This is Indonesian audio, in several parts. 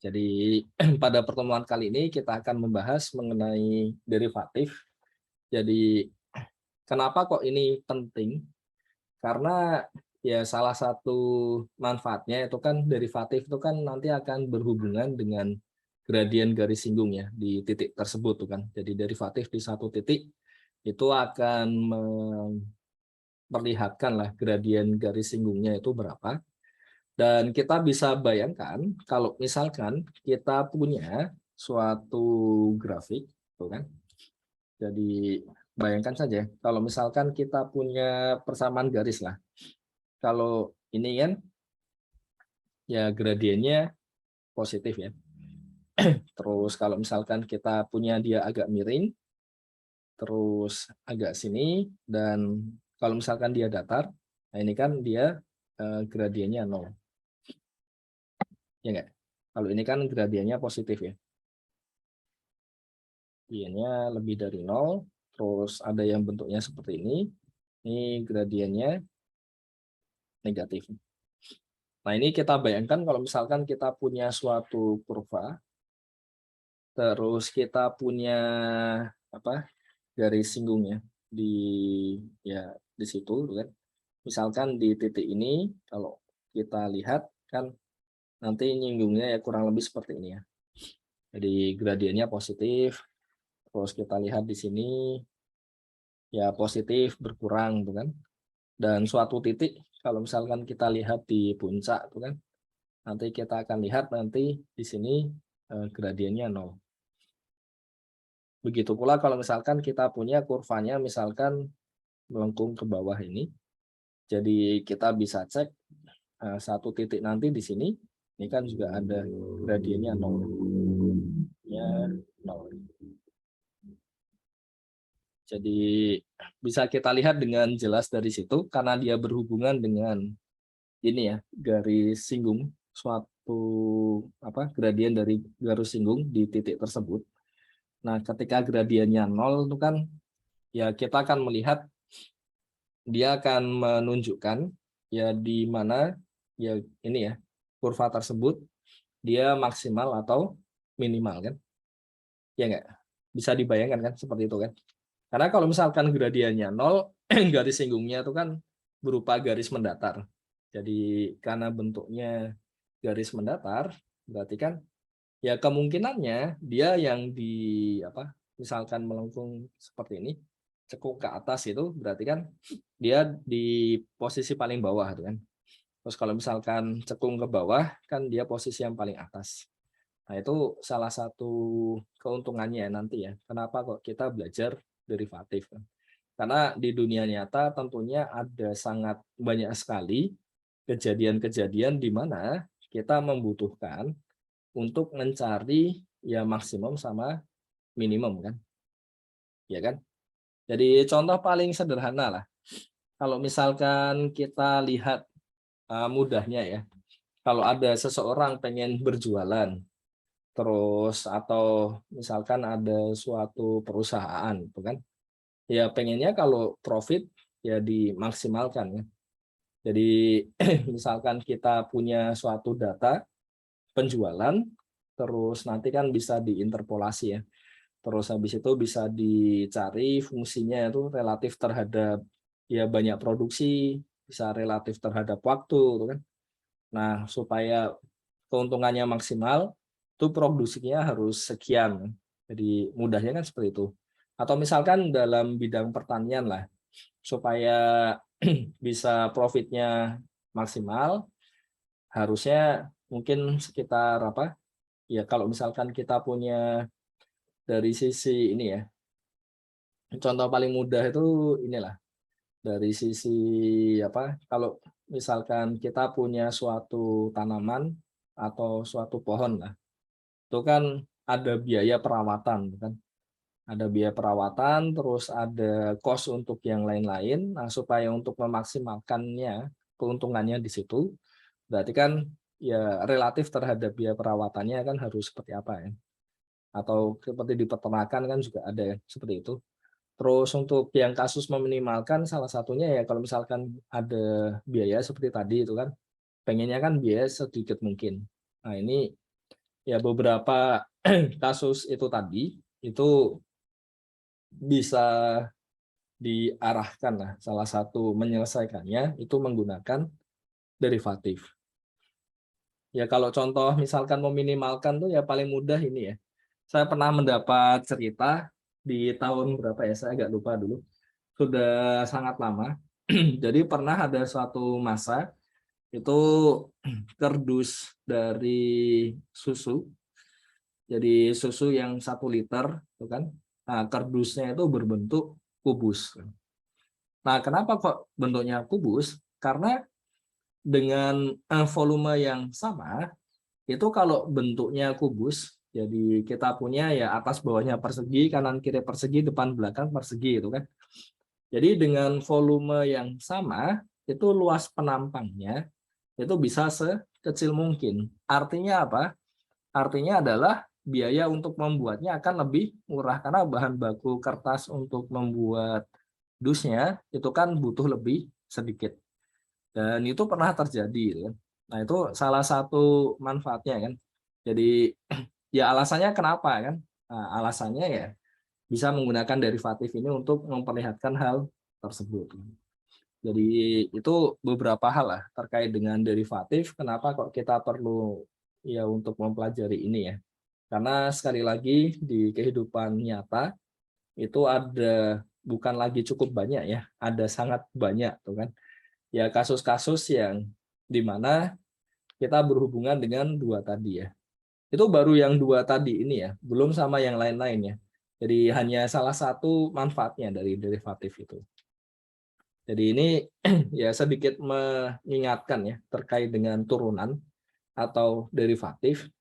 Jadi pada pertemuan kali ini kita akan membahas mengenai derivatif. Jadi kenapa kok ini penting? Karena ya salah satu manfaatnya itu kan derivatif itu kan nanti akan berhubungan dengan gradien garis singgung ya di titik tersebut tuh kan. Jadi derivatif di satu titik itu akan memperlihatkan lah gradien garis singgungnya itu berapa. Dan kita bisa bayangkan kalau misalkan kita punya suatu grafik, tuh kan. Jadi bayangkan saja kalau misalkan kita punya persamaan garis lah. Kalau ini kan ya gradiennya positif ya. Terus kalau misalkan kita punya dia agak miring, terus agak sini dan kalau misalkan dia datar, nah ini kan dia gradiennya 0. Ya enggak? Kalau ini kan gradiennya positif ya. Gradiennya lebih dari 0, terus ada yang bentuknya seperti ini gradiennya negatif. Nah ini kita bayangkan kalau misalkan kita punya suatu kurva, terus kita punya apa garis singgungnya di ya di situ kan. Misalkan di titik ini kalau kita lihat kan nanti nyinggungnya ya kurang lebih seperti ini ya. Jadi gradiennya positif, terus kita lihat di sini ya positif berkurang tuh kan. Dan suatu titik kalau misalkan kita lihat di puncak tuh kan, nanti kita akan lihat nanti di sini gradiennya 0. Begitu pula kalau misalkan kita punya kurvanya misalkan melengkung ke bawah ini. Jadi kita bisa cek satu titik nanti di sini, ini kan juga ada gradiennya 0. Ya 0. Jadi bisa kita lihat dengan jelas dari situ karena dia berhubungan dengan ini ya, garis singgung suatu gradien dari garis singgung di titik tersebut. Nah, ketika gradiennya 0 itu kan ya kita akan melihat dia akan menunjukkan ya di mana ya ini ya kurva tersebut dia maksimal atau minimal kan. Ya enggak? Bisa dibayangkan kan seperti itu kan. Karena kalau misalkan gradiennya 0, garis singgungnya itu kan berupa garis mendatar. Jadi karena bentuknya garis mendatar, berarti kan ya kemungkinannya dia yang misalkan melengkung seperti ini, cekung ke atas itu berarti kan dia di posisi paling bawah gitu kan. Terus kalau misalkan cekung ke bawah kan dia posisi yang paling atas. Nah, itu salah satu keuntungannya nanti ya. Kenapa kok kita belajar derivatif kan? Karena di dunia nyata tentunya ada sangat banyak sekali kejadian-kejadian di mana kita membutuhkan untuk mencari ya maksimum sama minimum kan, ya kan? Jadi contoh paling sederhana lah, kalau misalkan kita lihat mudahnya ya, kalau ada seseorang pengen berjualan, terus atau misalkan ada suatu perusahaan, gitu kan? Ya pengennya kalau profit ya dimaksimalkan ya. Jadi misalkan kita punya suatu data penjualan, terus nanti kan bisa diinterpolasi ya. Terus habis itu bisa dicari fungsinya itu relatif terhadap ya banyak produksi, bisa relatif terhadap waktu, gitu kan. Nah, supaya keuntungannya maksimal, itu produksinya harus sekian. Jadi mudahnya kan seperti itu. Atau misalkan dalam bidang pertanian lah, supaya bisa profitnya maksimal, harusnya mungkin sekitar ya kalau misalkan kita punya dari sisi ini ya, contoh paling mudah itu inilah, dari sisi kalau misalkan kita punya suatu tanaman atau suatu pohon lah, itu kan ada biaya perawatan kan. Ada biaya perawatan, terus ada cost untuk yang lain-lain. Nah, supaya untuk memaksimalkannya, keuntungannya di situ, berarti kan ya relatif terhadap biaya perawatannya kan harus seperti apa ya. Atau seperti di peternakan kan juga ada ya, seperti itu. Terus untuk yang kasus meminimalkan salah satunya ya kalau misalkan ada biaya seperti tadi itu kan, pengennya kan biaya sedikit mungkin. Nah ini ya beberapa kasus itu tadi itu bisa diarahkan lah, salah satu menyelesaikannya itu menggunakan derivatif. Ya kalau contoh misalkan meminimalkan tuh ya paling mudah ini ya. Saya pernah mendapat cerita di tahun berapa ya, saya agak lupa dulu. Sudah sangat lama. Jadi pernah ada suatu masa itu kerdus dari susu. Jadi susu yang 1 liter, tuh kan. Nah, kerdusnya itu berbentuk kubus. Nah, kenapa kok bentuknya kubus? Karena dengan volume yang sama, itu kalau bentuknya kubus, jadi kita punya ya atas bawahnya persegi, kanan kiri persegi, depan belakang persegi itu kan. Jadi dengan volume yang sama, itu luas penampangnya itu bisa sekecil mungkin. Artinya apa? Artinya adalah biaya untuk membuatnya akan lebih murah karena bahan baku kertas untuk membuat dusnya itu kan butuh lebih sedikit. Dan itu pernah terjadi gitu kan. Nah, itu salah satu manfaatnya kan. Jadi ya alasannya kenapa kan? Nah, alasannya ya bisa menggunakan derivatif ini untuk memperlihatkan hal tersebut. Jadi itu beberapa hal lah terkait dengan derivatif. Kenapa kok kita perlu ya untuk mempelajari ini ya? Karena sekali lagi di kehidupan nyata itu ada bukan lagi cukup banyak ya, ada sangat banyak tuh kan. Ya kasus-kasus yang dimana kita berhubungan dengan dua tadi ya. Itu baru yang dua tadi ini ya, belum sama yang lain-lain ya. Jadi hanya salah satu manfaatnya dari derivatif itu. Jadi ini ya sedikit mengingatkan ya terkait dengan turunan atau derivatif.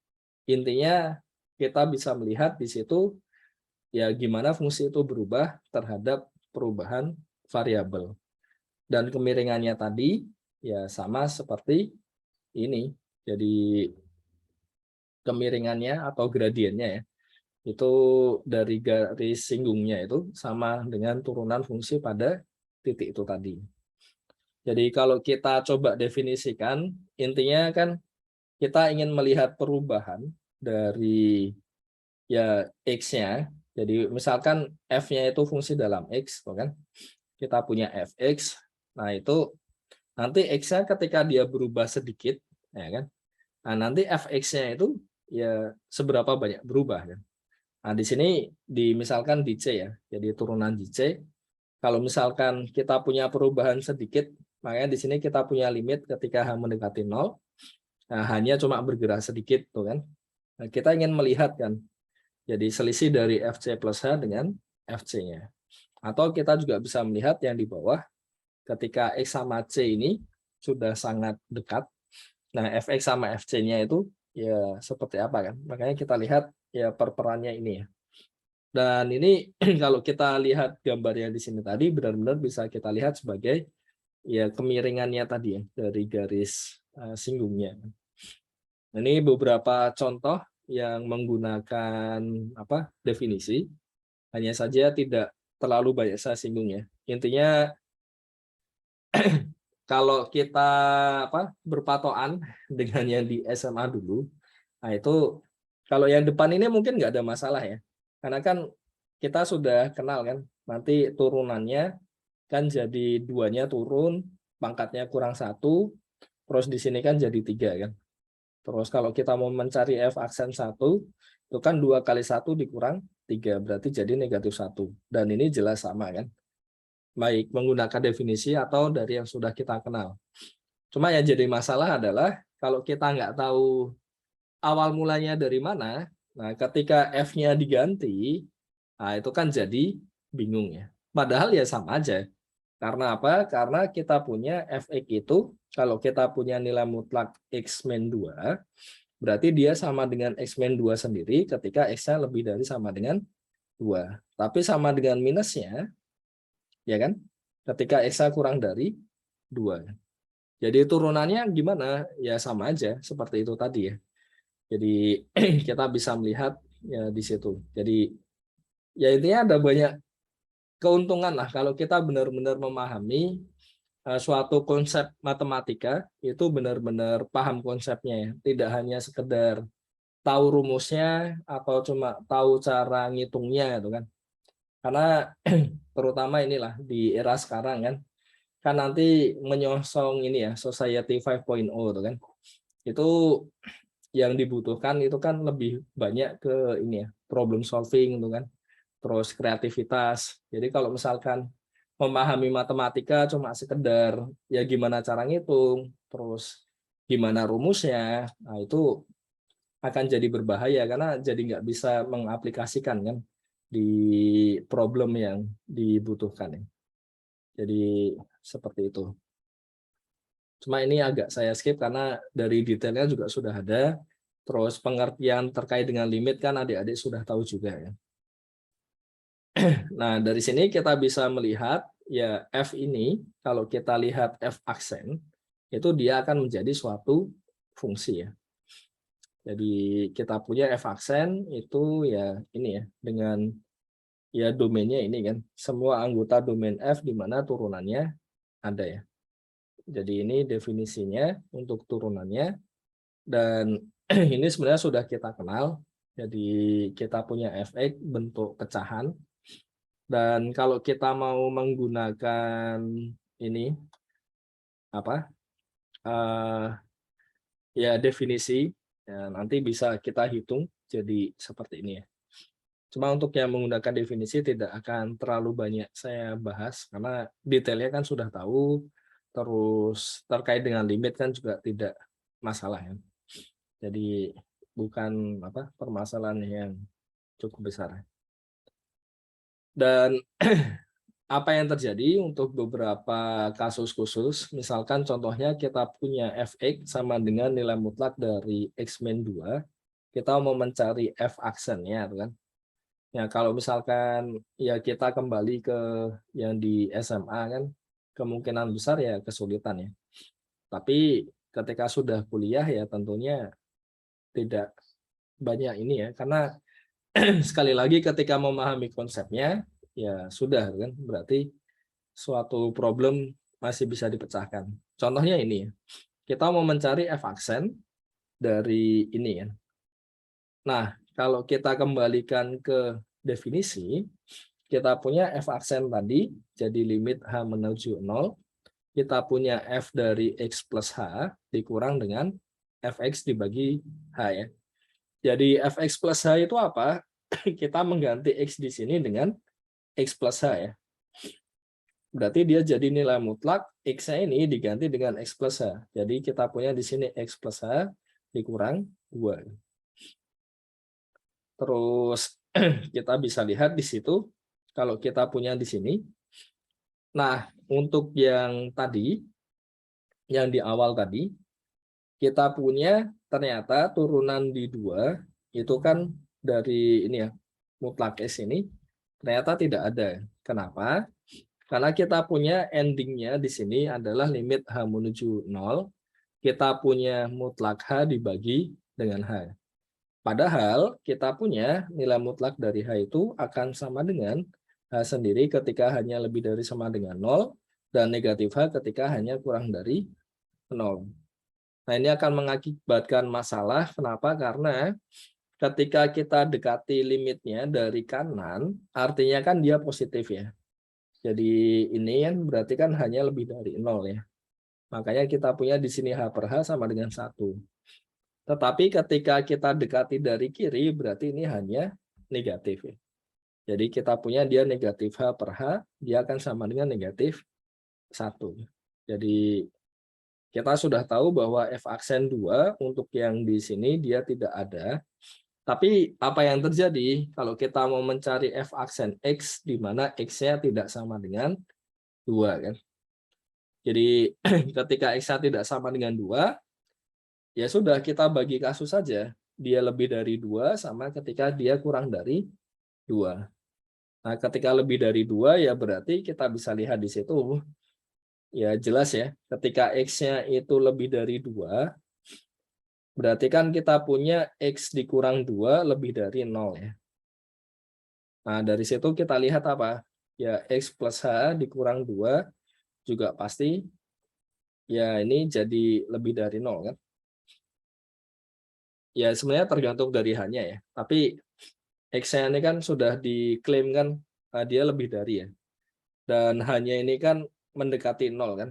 Intinya kita bisa melihat di situ ya gimana fungsi itu berubah terhadap perubahan variabel. Dan kemiringannya tadi ya sama seperti ini. Jadi kemiringannya atau gradiennya ya itu dari garis singgungnya itu sama dengan turunan fungsi pada titik itu tadi. Jadi kalau kita coba definisikan, intinya kan kita ingin melihat perubahan dari ya x-nya. Jadi misalkan f-nya itu fungsi dalam x, kan? Kita punya fx. Nah itu nanti x-nya ketika dia berubah sedikit, ya kan? Nah nanti fx-nya itu ya seberapa banyak berubah kan? Nah di sini misalkan di c ya, jadi turunan di c. Kalau misalkan kita punya perubahan sedikit, makanya di sini kita punya limit ketika h mendekati 0. Nah, hanya cuma bergerak sedikit tuh kan. Nah, kita ingin melihat kan. Jadi selisih dari FC plus H dengan FC-nya. Atau kita juga bisa melihat yang di bawah ketika X sama C ini sudah sangat dekat. Nah, Fx sama Fc-nya itu ya seperti apa kan. Makanya kita lihat ya perperannya ini ya. Dan ini kalau kita lihat gambar yang di sini tadi benar-benar bisa kita lihat sebagai ya kemiringannya tadi ya dari garis singgungnya. Ini beberapa contoh yang menggunakan definisi, hanya saja tidak terlalu banyak saya singgung ya. Intinya kalau kita berpatokan dengan yang di SMA dulu, nah itu kalau yang depan ini mungkin nggak ada masalah ya, karena kan kita sudah kenal kan, nanti turunannya kan jadi 2-nya turun, pangkatnya kurang 1, terus di sini kan jadi 3 kan. Terus kalau kita mau mencari F aksen 1, itu kan 2 kali 1 dikurang 3, berarti jadi negatif 1. Dan ini jelas sama kan. Baik menggunakan definisi atau dari yang sudah kita kenal. Cuma yang jadi masalah adalah kalau kita nggak tahu awal mulanya dari mana, nah ketika F-nya diganti, nah itu kan jadi bingung ya. Padahal ya sama aja. Karena apa? Karena kita punya Fx itu, kalau kita punya nilai mutlak X min 2, berarti dia sama dengan X min 2 sendiri ketika X-nya lebih dari sama dengan 2. Tapi sama dengan minusnya, ya kan? Ketika X-nya kurang dari 2. Jadi turunannya gimana? Ya sama aja, seperti itu tadi ya. Jadi kita bisa melihat ya di situ. Jadi ya intinya ada banyak keuntungan lah kalau kita benar-benar memahami suatu konsep matematika itu benar-benar paham konsepnya ya, tidak hanya sekedar tahu rumusnya atau cuma tahu cara ngitungnya gitu kan. Karena terutama inilah di era sekarang kan nanti menyongsong ini ya Society 5.0 itu kan. Itu yang dibutuhkan itu kan lebih banyak ke ini ya, problem solving gitu kan. Terus kreativitas. Jadi kalau misalkan memahami matematika cuma sekedar ya gimana cara ngitung, terus gimana rumusnya, nah itu akan jadi berbahaya karena jadi nggak bisa mengaplikasikan kan di problem yang dibutuhkan ya. Jadi seperti itu. Cuma ini agak saya skip karena dari detailnya juga sudah ada. Terus pengertian terkait dengan limit kan adik-adik sudah tahu juga ya. Nah, dari sini kita bisa melihat ya F ini kalau kita lihat F aksen itu dia akan menjadi suatu fungsi ya. Jadi kita punya F aksen itu ya ini ya dengan ya domainnya ini kan semua anggota domain F di mana turunannya ada ya. Jadi ini definisinya untuk turunannya dan ini sebenarnya sudah kita kenal. Jadi kita punya Fx bentuk pecahan dan kalau kita mau menggunakan ini apa ya definisi ya, nanti bisa kita hitung jadi seperti ini ya. Cuma untuk yang menggunakan definisi tidak akan terlalu banyak saya bahas karena detailnya kan sudah tahu, terus terkait dengan limit kan juga tidak masalah ya. Jadi bukan permasalahan yang cukup besar. Dan apa yang terjadi untuk beberapa kasus khusus, misalkan contohnya kita punya fx sama dengan nilai mutlak dari x-2, kita mau mencari f aksennya kan. Ya, kalau misalkan ya kita kembali ke yang di SMA kan, kemungkinan besar ya kesulitan ya. Tapi ketika sudah kuliah ya tentunya tidak banyak ini ya, karena sekali lagi ketika memahami konsepnya, ya sudah kan, berarti suatu problem masih bisa dipecahkan. Contohnya ini ya, kita mau mencari f aksen dari ini ya. Nah, kalau kita kembalikan ke definisi, kita punya f aksen tadi, jadi limit h menuju 0, kita punya f dari x plus h dikurang dengan fx dibagi h ya. Jadi fx plus h itu apa? Kita mengganti x di sini dengan x plus h ya. Berarti dia jadi nilai mutlak x-nya ini diganti dengan x plus h. Jadi kita punya di sini x plus h dikurang 2. Terus kita bisa lihat di situ kalau kita punya di sini. Nah, untuk yang tadi, yang di awal tadi, kita punya ternyata turunan di 2 itu kan dari ini ya, mutlak S ini ternyata tidak ada. Kenapa? Karena kita punya endingnya di sini adalah limit H menuju 0, kita punya mutlak H dibagi dengan H. Padahal kita punya nilai mutlak dari H itu akan sama dengan H sendiri ketika hanya lebih dari sama dengan 0, dan negatif H ketika hanya kurang dari 0. Nah, ini akan mengakibatkan masalah. Kenapa? Karena ketika kita dekati limitnya dari kanan, artinya kan dia positif ya. Jadi ini kan berarti kan hanya lebih dari 0 ya. Makanya kita punya di sini H per H sama dengan 1. Tetapi ketika kita dekati dari kiri berarti ini hanya negatif ya. Jadi kita punya dia negatif H per H, dia akan sama dengan negatif 1. Jadi kita sudah tahu bahwa F aksen 2 untuk yang di sini dia tidak ada. Tapi apa yang terjadi kalau kita mau mencari F aksen X di mana X-nya tidak sama dengan 2 kan. Jadi ketika X-nya tidak sama dengan 2, ya sudah kita bagi kasus saja. Dia lebih dari 2 sama ketika dia kurang dari 2. Nah, ketika lebih dari 2 ya berarti kita bisa lihat di situ ya jelas ya, ketika X-nya itu lebih dari 2, berarti kan kita punya X dikurang 2 lebih dari 0 ya. Nah, dari situ kita lihat apa? Ya, X plus H dikurang 2 juga pasti ya ini jadi lebih dari 0 kan. ya sebenarnya tergantung dari hanya ya. Tapi X-nya ini kan sudah diklaim kan dia lebih dari ya. Dan hanya ini kan mendekati nol kan.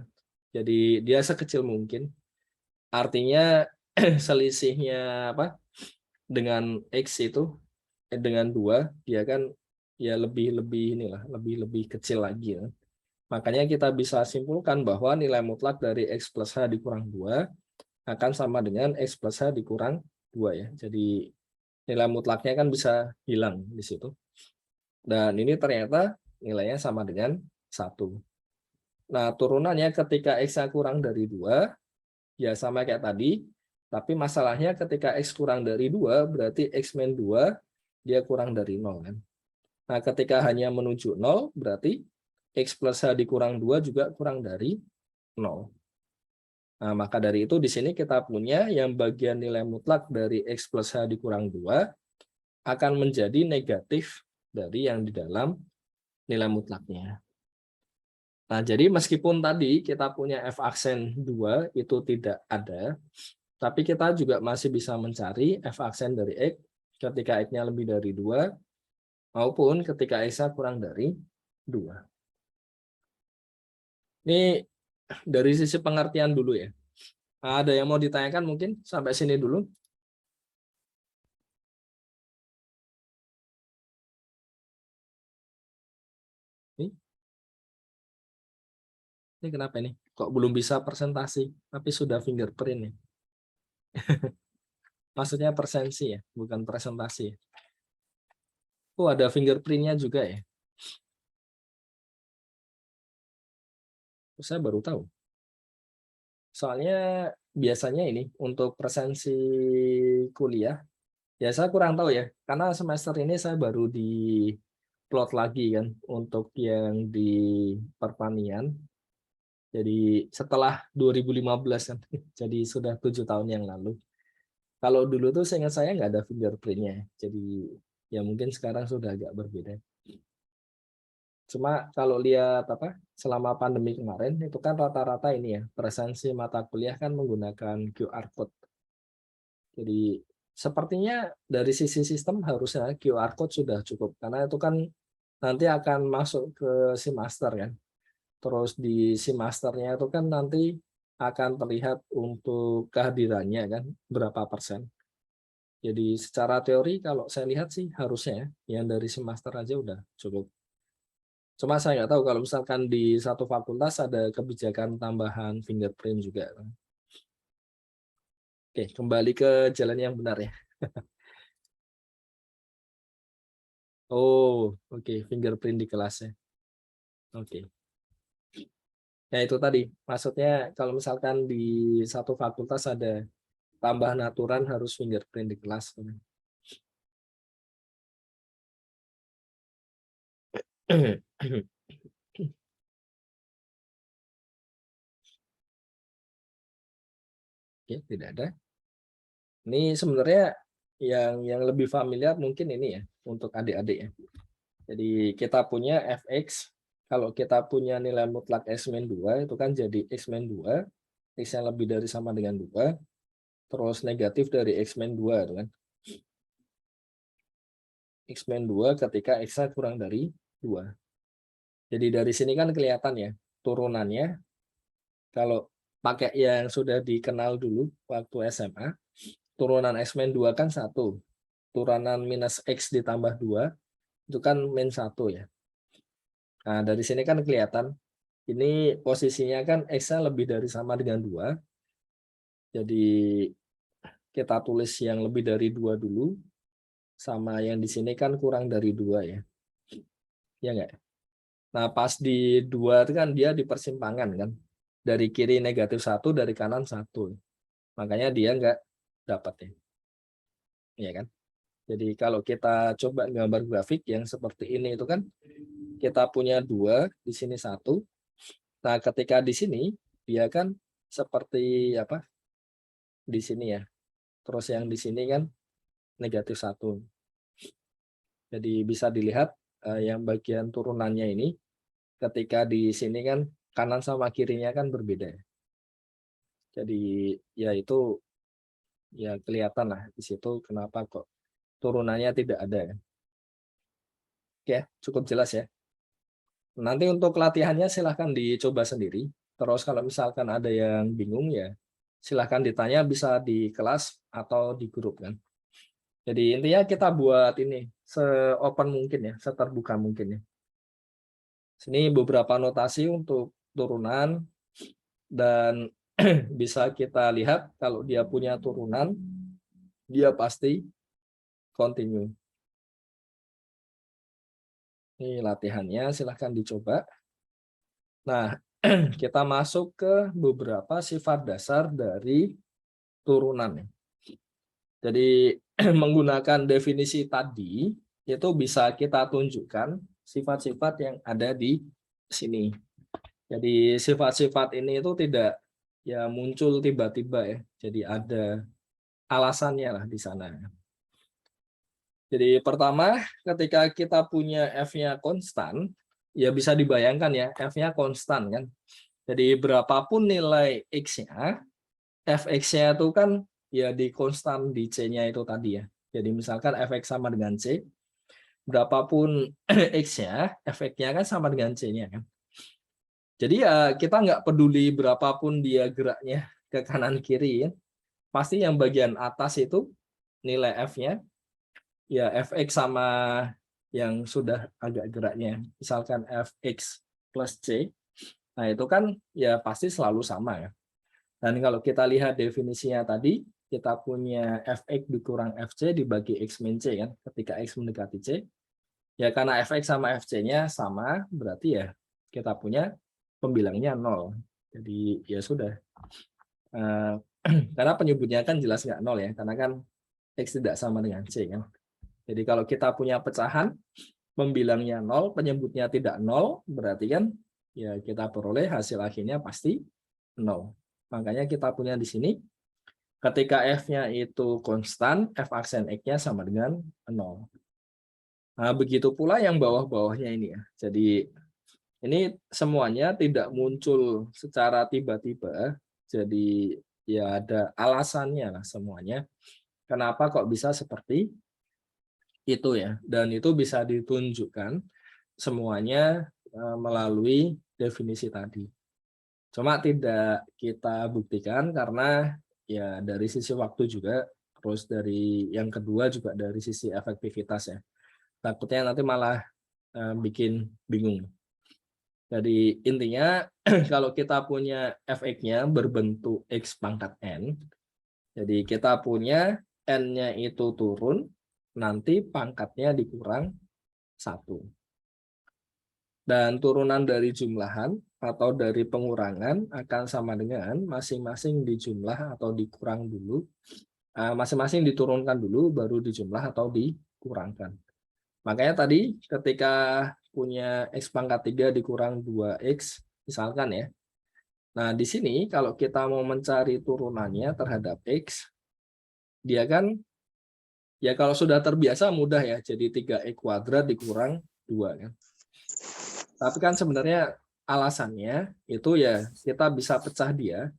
Jadi dia sekecil mungkin. Artinya selisihnya apa dengan X itu dengan 2 dia kan ya lebih inilah, lebih kecil lagi ya. Makanya kita bisa simpulkan bahwa nilai mutlak dari X plus H dikurang 2 akan sama dengan X plus H dikurang 2 ya. Jadi nilai mutlaknya kan bisa hilang di situ. Dan ini ternyata nilainya sama dengan 1. Nah, turunannya ketika X-nya kurang dari 2, ya sama kayak tadi, tapi masalahnya ketika X kurang dari 2, berarti X min 2, dia kurang dari 0 kan. Nah, ketika hanya menuju 0, berarti X plus H dikurang 2 juga kurang dari 0. Nah, maka dari itu di sini kita punya yang bagian nilai mutlak dari X plus H dikurang 2 akan menjadi negatif dari yang di dalam nilai mutlaknya. Nah, jadi meskipun tadi kita punya F aksen 2 itu tidak ada, tapi kita juga masih bisa mencari F aksen dari X ketika X-nya lebih dari 2 maupun ketika X-nya kurang dari 2. Ini dari sisi pengertian dulu ya. Ada yang mau ditanyakan mungkin sampai sini dulu? Ini kenapa ini? Kok belum bisa presentasi, tapi sudah fingerprint ya? Maksudnya presensi ya, bukan presentasi ya? Oh, ada fingerprintnya juga ya? Saya baru tahu. Soalnya biasanya ini untuk presensi kuliah, ya saya kurang tahu ya, karena semester ini saya baru di plot lagi kan untuk yang di pertanian. Jadi setelah 2015 kan, jadi sudah 7 tahun yang lalu. Kalau dulu tuh seingat saya nggak ada fingerprintnya, jadi ya mungkin sekarang sudah agak berbeda. Cuma kalau lihat apa selama pandemi kemarin itu kan rata-rata ini ya presensi mata kuliah kan menggunakan QR code. Jadi sepertinya dari sisi sistem harusnya QR code sudah cukup karena itu kan nanti akan masuk ke SIMaster kan. Terus di SIMasternya itu kan nanti akan terlihat untuk kehadirannya kan berapa persen. Jadi secara teori kalau saya lihat sih harusnya ya, yang dari SIMaster aja udah cukup. Cuma saya nggak tahu kalau misalkan di satu fakultas ada kebijakan tambahan fingerprint juga. Oke, kembali ke jalan yang benar ya. Oh, oke, fingerprint di kelasnya. Oke. Ya itu tadi, maksudnya kalau misalkan di satu fakultas ada tambahan aturan harus fingerprint di kelas. Oke, tidak ada. Ini sebenarnya yang lebih familiar mungkin ini ya untuk adik-adik ya. Jadi kita punya fx, kalau kita punya nilai mutlak x-2 itu kan jadi x-2, x yang lebih dari sama dengan 2, terus negatif dari x-2 itu kan. X-2 ketika x-nya kurang dari 2. Jadi dari sini kan kelihatan ya turunannya kalau pakai yang sudah dikenal dulu waktu SMA, turunan x-2 kan 1. Turunan minus x ditambah 2 itu kan min 1 ya. Nah, dari sini kan kelihatan ini posisinya kan x-nya lebih dari sama dengan 2. Jadi kita tulis yang lebih dari 2 dulu sama yang di sini kan kurang dari 2 ya. Ya enggak? Nah, pas di 2 itu kan dia di persimpangan kan. Dari kiri negatif 1, dari kanan 1. Makanya dia enggak dapat ya. Iya kan? Jadi kalau kita coba gambar grafik yang seperti ini itu kan kita punya 2, di sini 1. Nah, ketika di sini dia kan seperti apa? Di sini ya. Terus yang di sini kan negatif 1. Jadi bisa dilihat yang bagian turunannya ini ketika di sini kan kanan sama kirinya kan berbeda. Jadi ya itu ya kelihatan lah di situ kenapa kok turunannya tidak ada ya. Oke, cukup jelas ya. Nanti untuk latihannya silahkan dicoba sendiri. Terus kalau misalkan ada yang bingung ya silahkan ditanya bisa di kelas atau di grup kan. Jadi intinya kita buat ini se-open mungkin ya, seterbuka mungkin ya. Sini beberapa notasi untuk turunan dan bisa kita lihat kalau dia punya turunan, dia pasti continue. Ini latihannya, silahkan dicoba. Nah, kita masuk ke beberapa sifat dasar dari turunan. Jadi menggunakan definisi tadi, itu bisa kita tunjukkan sifat-sifat yang ada di sini. Jadi sifat-sifat ini itu tidak ya muncul tiba-tiba ya. Jadi ada alasannya lah di sana. Jadi pertama, ketika kita punya F-nya konstan, ya bisa dibayangkan ya, F-nya konstan kan. Jadi berapapun nilai X-nya, Fx-nya itu kan ya di konstan di C-nya itu tadi ya. Jadi misalkan Fx sama dengan C, berapapun X-nya, Fx-nya kan sama dengan C-nya kan. Jadi ya kita nggak peduli berapapun dia geraknya ke kanan kiri ya. Pasti yang bagian atas itu nilai F-nya ya Fx sama yang sudah agak geraknya. Misalkan Fx plus C, nah itu kan ya pasti selalu sama ya. Dan kalau kita lihat definisinya tadi, kita punya Fx dikurang Fc dibagi X min C kan, ketika X mendekati C. Ya karena Fx sama Fc-nya sama, berarti ya kita punya pembilangnya 0. Jadi ya sudah. Karena penyebutnya kan jelas nggak 0 ya, karena kan X tidak sama dengan C kan. Jadi kalau kita punya pecahan, pembilangnya 0, penyebutnya tidak 0, berarti kan ya kita peroleh hasil akhirnya pasti 0. Makanya kita punya di sini, ketika F-nya itu konstan, F aksen X-nya sama dengan 0. Nah, begitu pula yang bawah-bawahnya ini ya. Jadi ini semuanya tidak muncul secara tiba-tiba, jadi ya ada alasannya lah semuanya. Kenapa kok bisa seperti itu ya? Dan itu bisa ditunjukkan semuanya melalui definisi tadi. Cuma tidak kita buktikan karena ya dari sisi waktu juga, terus dari yang kedua juga dari sisi efektivitas ya. Takutnya nanti malah bikin bingung. Jadi intinya kalau kita punya Fx-nya berbentuk X pangkat N, jadi kita punya N-nya itu turun, nanti pangkatnya dikurang 1. Dan turunan dari jumlahan atau dari pengurangan akan sama dengan masing-masing dijumlah atau dikurang dulu, masing-masing diturunkan dulu, baru dijumlah atau dikurangkan. Makanya tadi ketika punya X pangkat 3 dikurang 2X, misalkan ya. Nah, di sini kalau kita mau mencari turunannya terhadap X, dia kan, ya kalau sudah terbiasa mudah ya, jadi 3X kuadrat dikurang 2 kan. Tapi kan sebenarnya alasannya itu ya kita bisa pecah dia.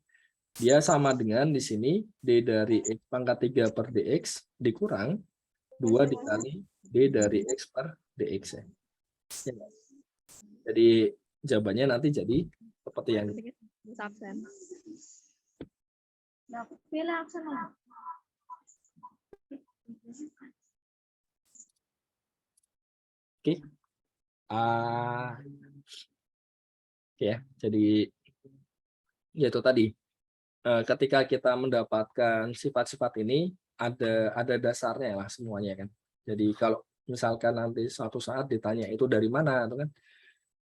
Dia sama dengan di sini D dari X pangkat 3 per DX dikurang 2 dikali D dari X per DX ya. Jadi jawabannya nanti jadi seperti yang ini. Oke. Oke ya. Jadi ya itu tadi. Ketika kita mendapatkan sifat-sifat ini ada dasarnya lah semuanya kan. Jadi kalau misalkan nanti suatu saat ditanya itu dari mana itu kan,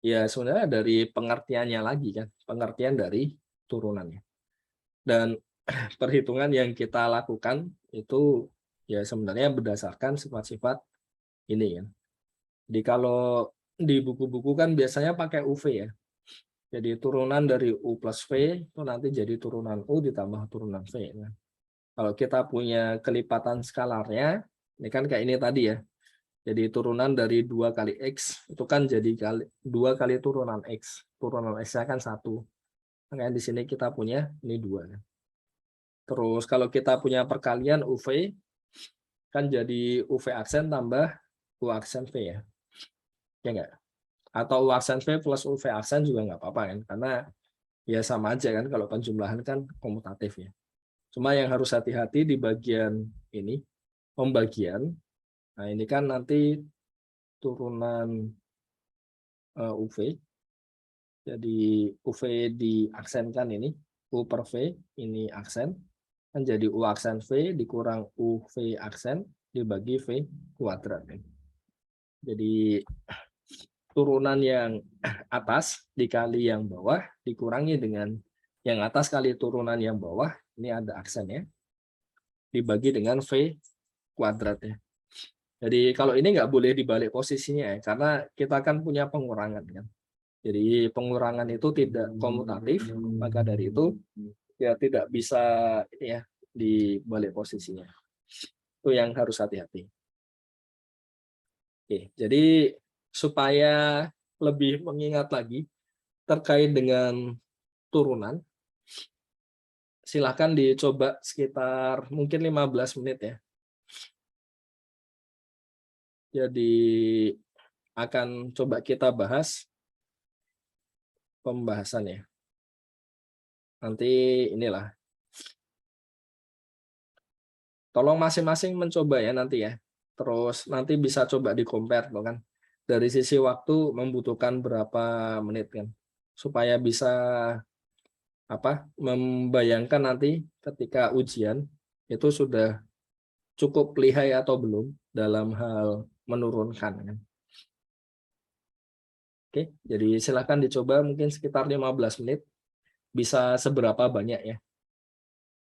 ya sebenarnya dari pengertiannya lagi kan, pengertian dari turunannya. Dan perhitungan yang kita lakukan itu ya sebenarnya berdasarkan sifat-sifat ini kan. Jadi kalau di buku-buku kan biasanya pakai UV ya. Jadi turunan dari U plus V itu nanti jadi turunan U ditambah turunan V. Nah, kalau kita punya kelipatan skalarnya, ini kan kayak ini tadi ya. Jadi turunan dari 2 kali X, itu kan jadi 2 kali turunan X. Turunan X-nya kan 1. Makanya di sini kita punya ini 2. Terus kalau kita punya perkalian UV, kan jadi UV aksen tambah U aksen V ya, ya nggak? Atau U aksen V plus UV aksen juga nggak apa-apa kan, karena ya sama aja kan kalau penjumlahan kan komutatif ya. Cuma yang harus hati-hati di bagian ini, pembagian. Nah ini kan nanti turunan UV, jadi UV diaksenkan ini, U per V ini aksen, kan jadi U aksen V dikurang UV aksen dibagi V kuadrat. Jadi turunan yang atas dikali yang bawah dikurangi dengan yang atas kali turunan yang bawah, ini ada aksennya, dibagi dengan V kuadrat ya. Jadi kalau ini nggak boleh dibalik posisinya ya, karena kita kan punya pengurangan kan. Jadi pengurangan itu tidak komutatif, maka dari itu ya tidak bisa ini ya dibalik posisinya. Itu yang harus hati-hati. Oke, jadi supaya lebih mengingat lagi terkait dengan turunan, silahkan dicoba sekitar mungkin 15 menit ya. Jadi akan coba kita bahas pembahasannya. Nanti inilah, tolong masing-masing mencoba ya nanti ya. Terus nanti bisa coba di-compare tuh kan. Dari sisi waktu membutuhkan berapa menit kan. Supaya bisa membayangkan nanti ketika ujian itu sudah cukup lihai atau belum dalam hal menurunkan kan. Oke, jadi silahkan dicoba mungkin sekitar 15 menit, bisa seberapa banyak ya.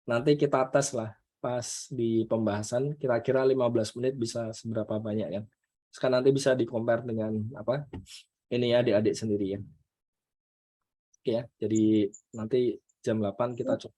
Nanti kita tes lah pas di pembahasan, kira-kira 15 menit bisa seberapa banyak ya. Sekarang nanti bisa di-compare dengan ini ya adik-adik sendiri ya. Oke ya, jadi nanti jam 8 kita coba.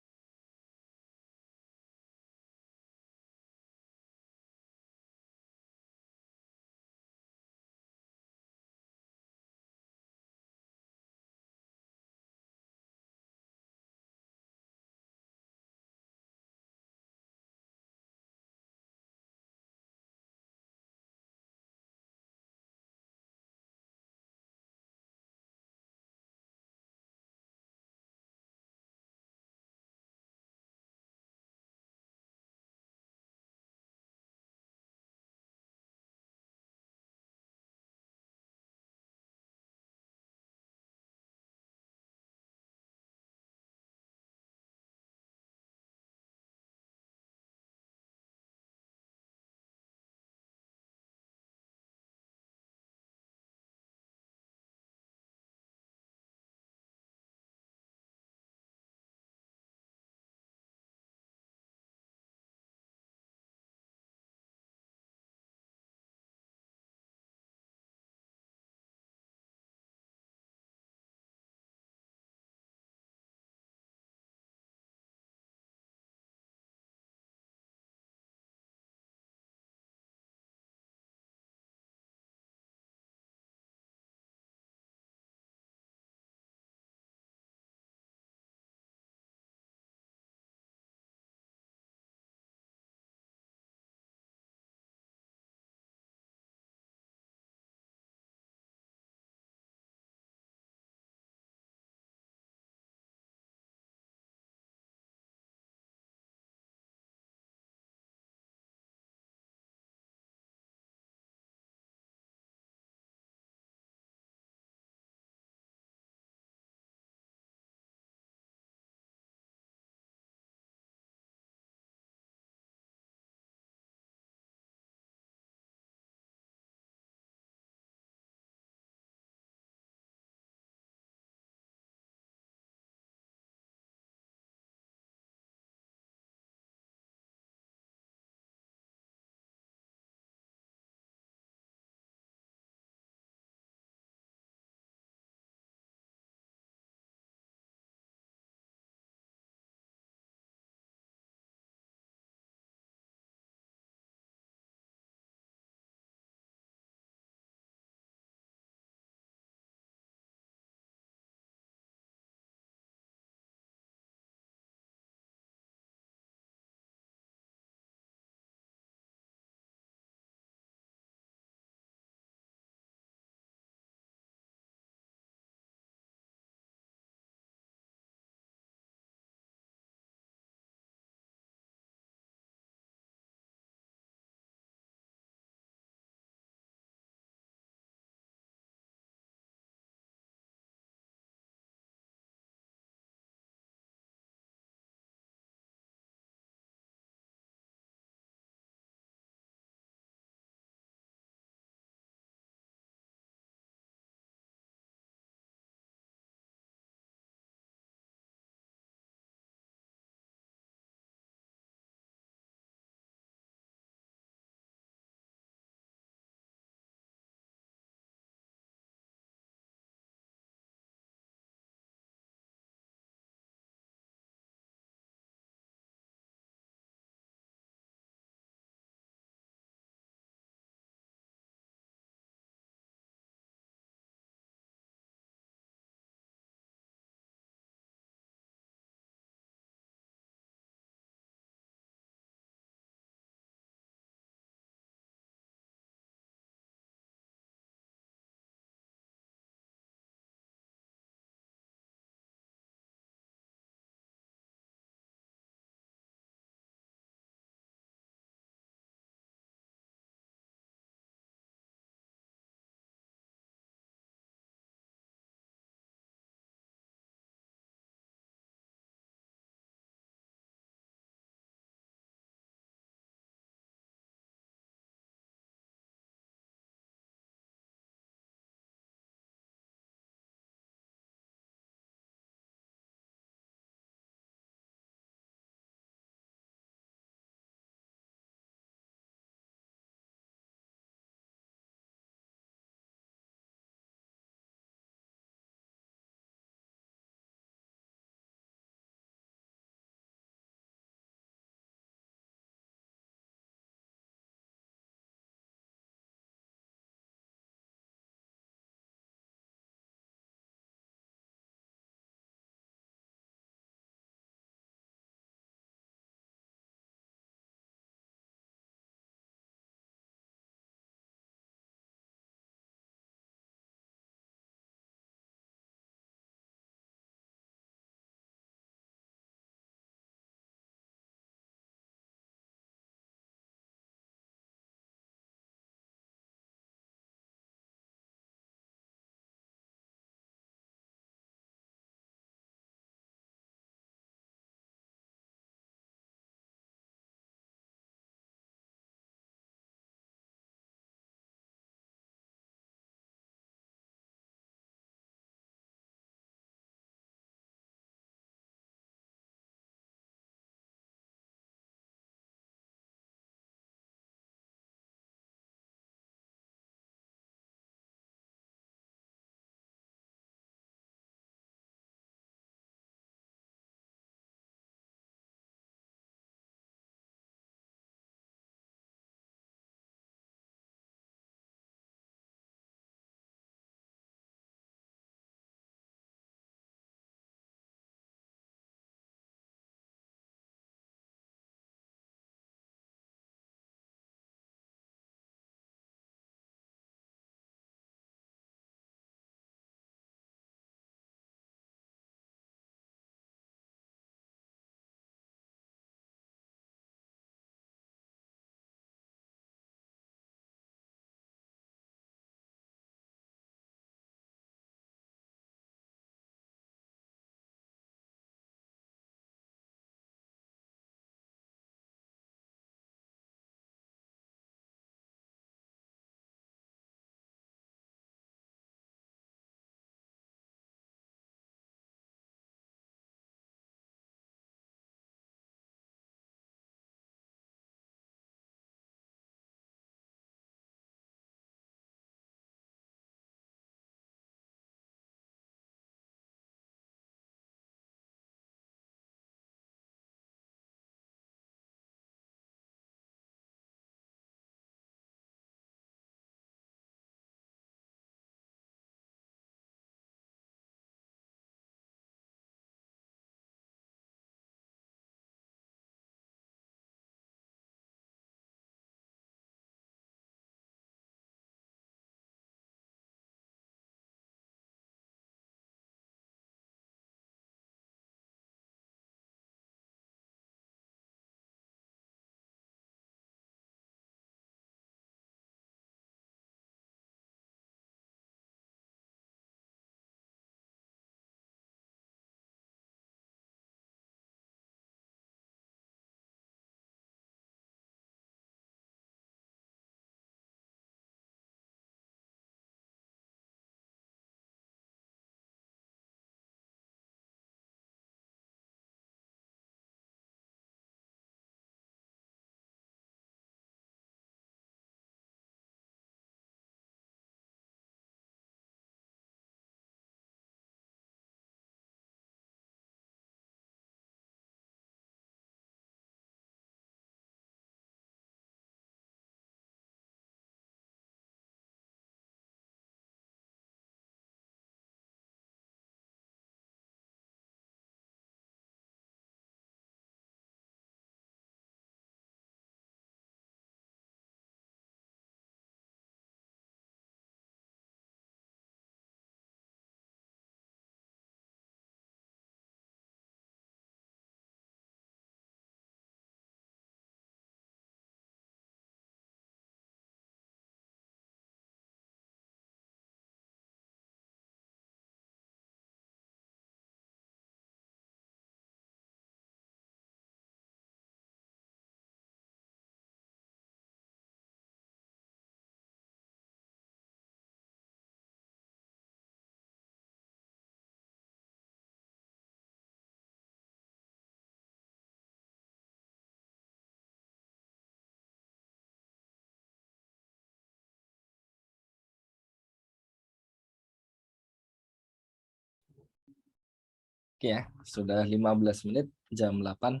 Oke ya, sudah 15 menit, jam 8.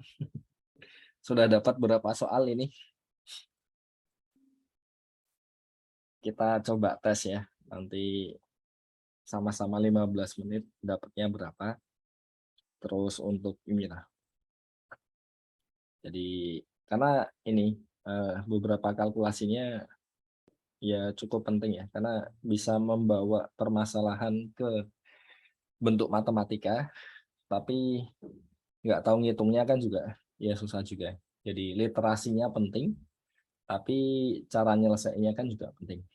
Sudah dapat berapa soal ini? Kita coba tes ya. Nanti sama-sama 15 menit dapatnya berapa. Terus untuk ini lah. Jadi karena ini beberapa kalkulasinya ya cukup penting ya, karena bisa membawa permasalahan ke bentuk matematika, tapi nggak tahu ngitungnya kan juga ya susah juga. Jadi literasinya penting, tapi cara nyelesainya kan juga penting.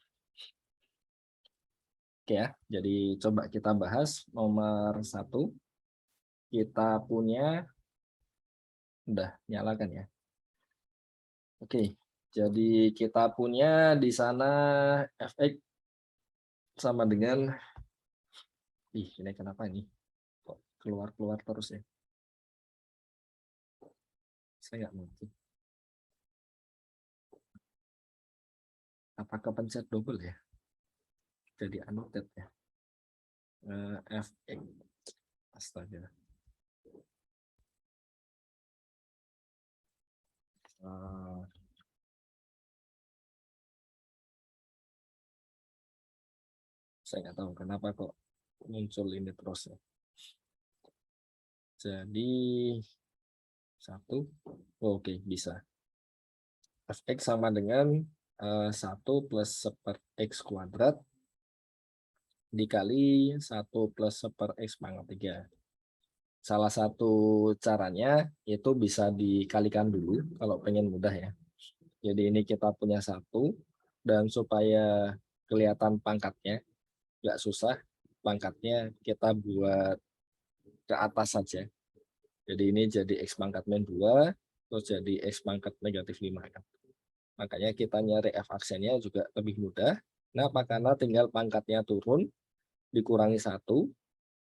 Oke ya, jadi coba kita bahas nomor 1. Kita punya, udah nyalakan ya. Oke, jadi kita punya di sana fx sama dengan, ini kenapa ini? Kok keluar-keluar terus ya? Saya nggak ngerti. Apa kepencet double ya? Jadi annotate ya. Fx. Astaga. Saya nggak tahu kenapa kok muncul ini terus ya. Jadi 1, oke bisa. Fx sama dengan 1 plus 1/x kuadrat dikali 1 plus 1/x pangkat 3. Salah satu caranya itu bisa dikalikan dulu kalau pengen mudah ya. Jadi ini kita punya 1, dan supaya kelihatan pangkatnya, nggak susah, pangkatnya kita buat ke atas saja. Jadi ini jadi x pangkat min 2, terus jadi x pangkat negatif 5 kan. Makanya kita nyari f aksennya juga lebih mudah. Kenapa? Karena tinggal pangkatnya turun, dikurangi 1,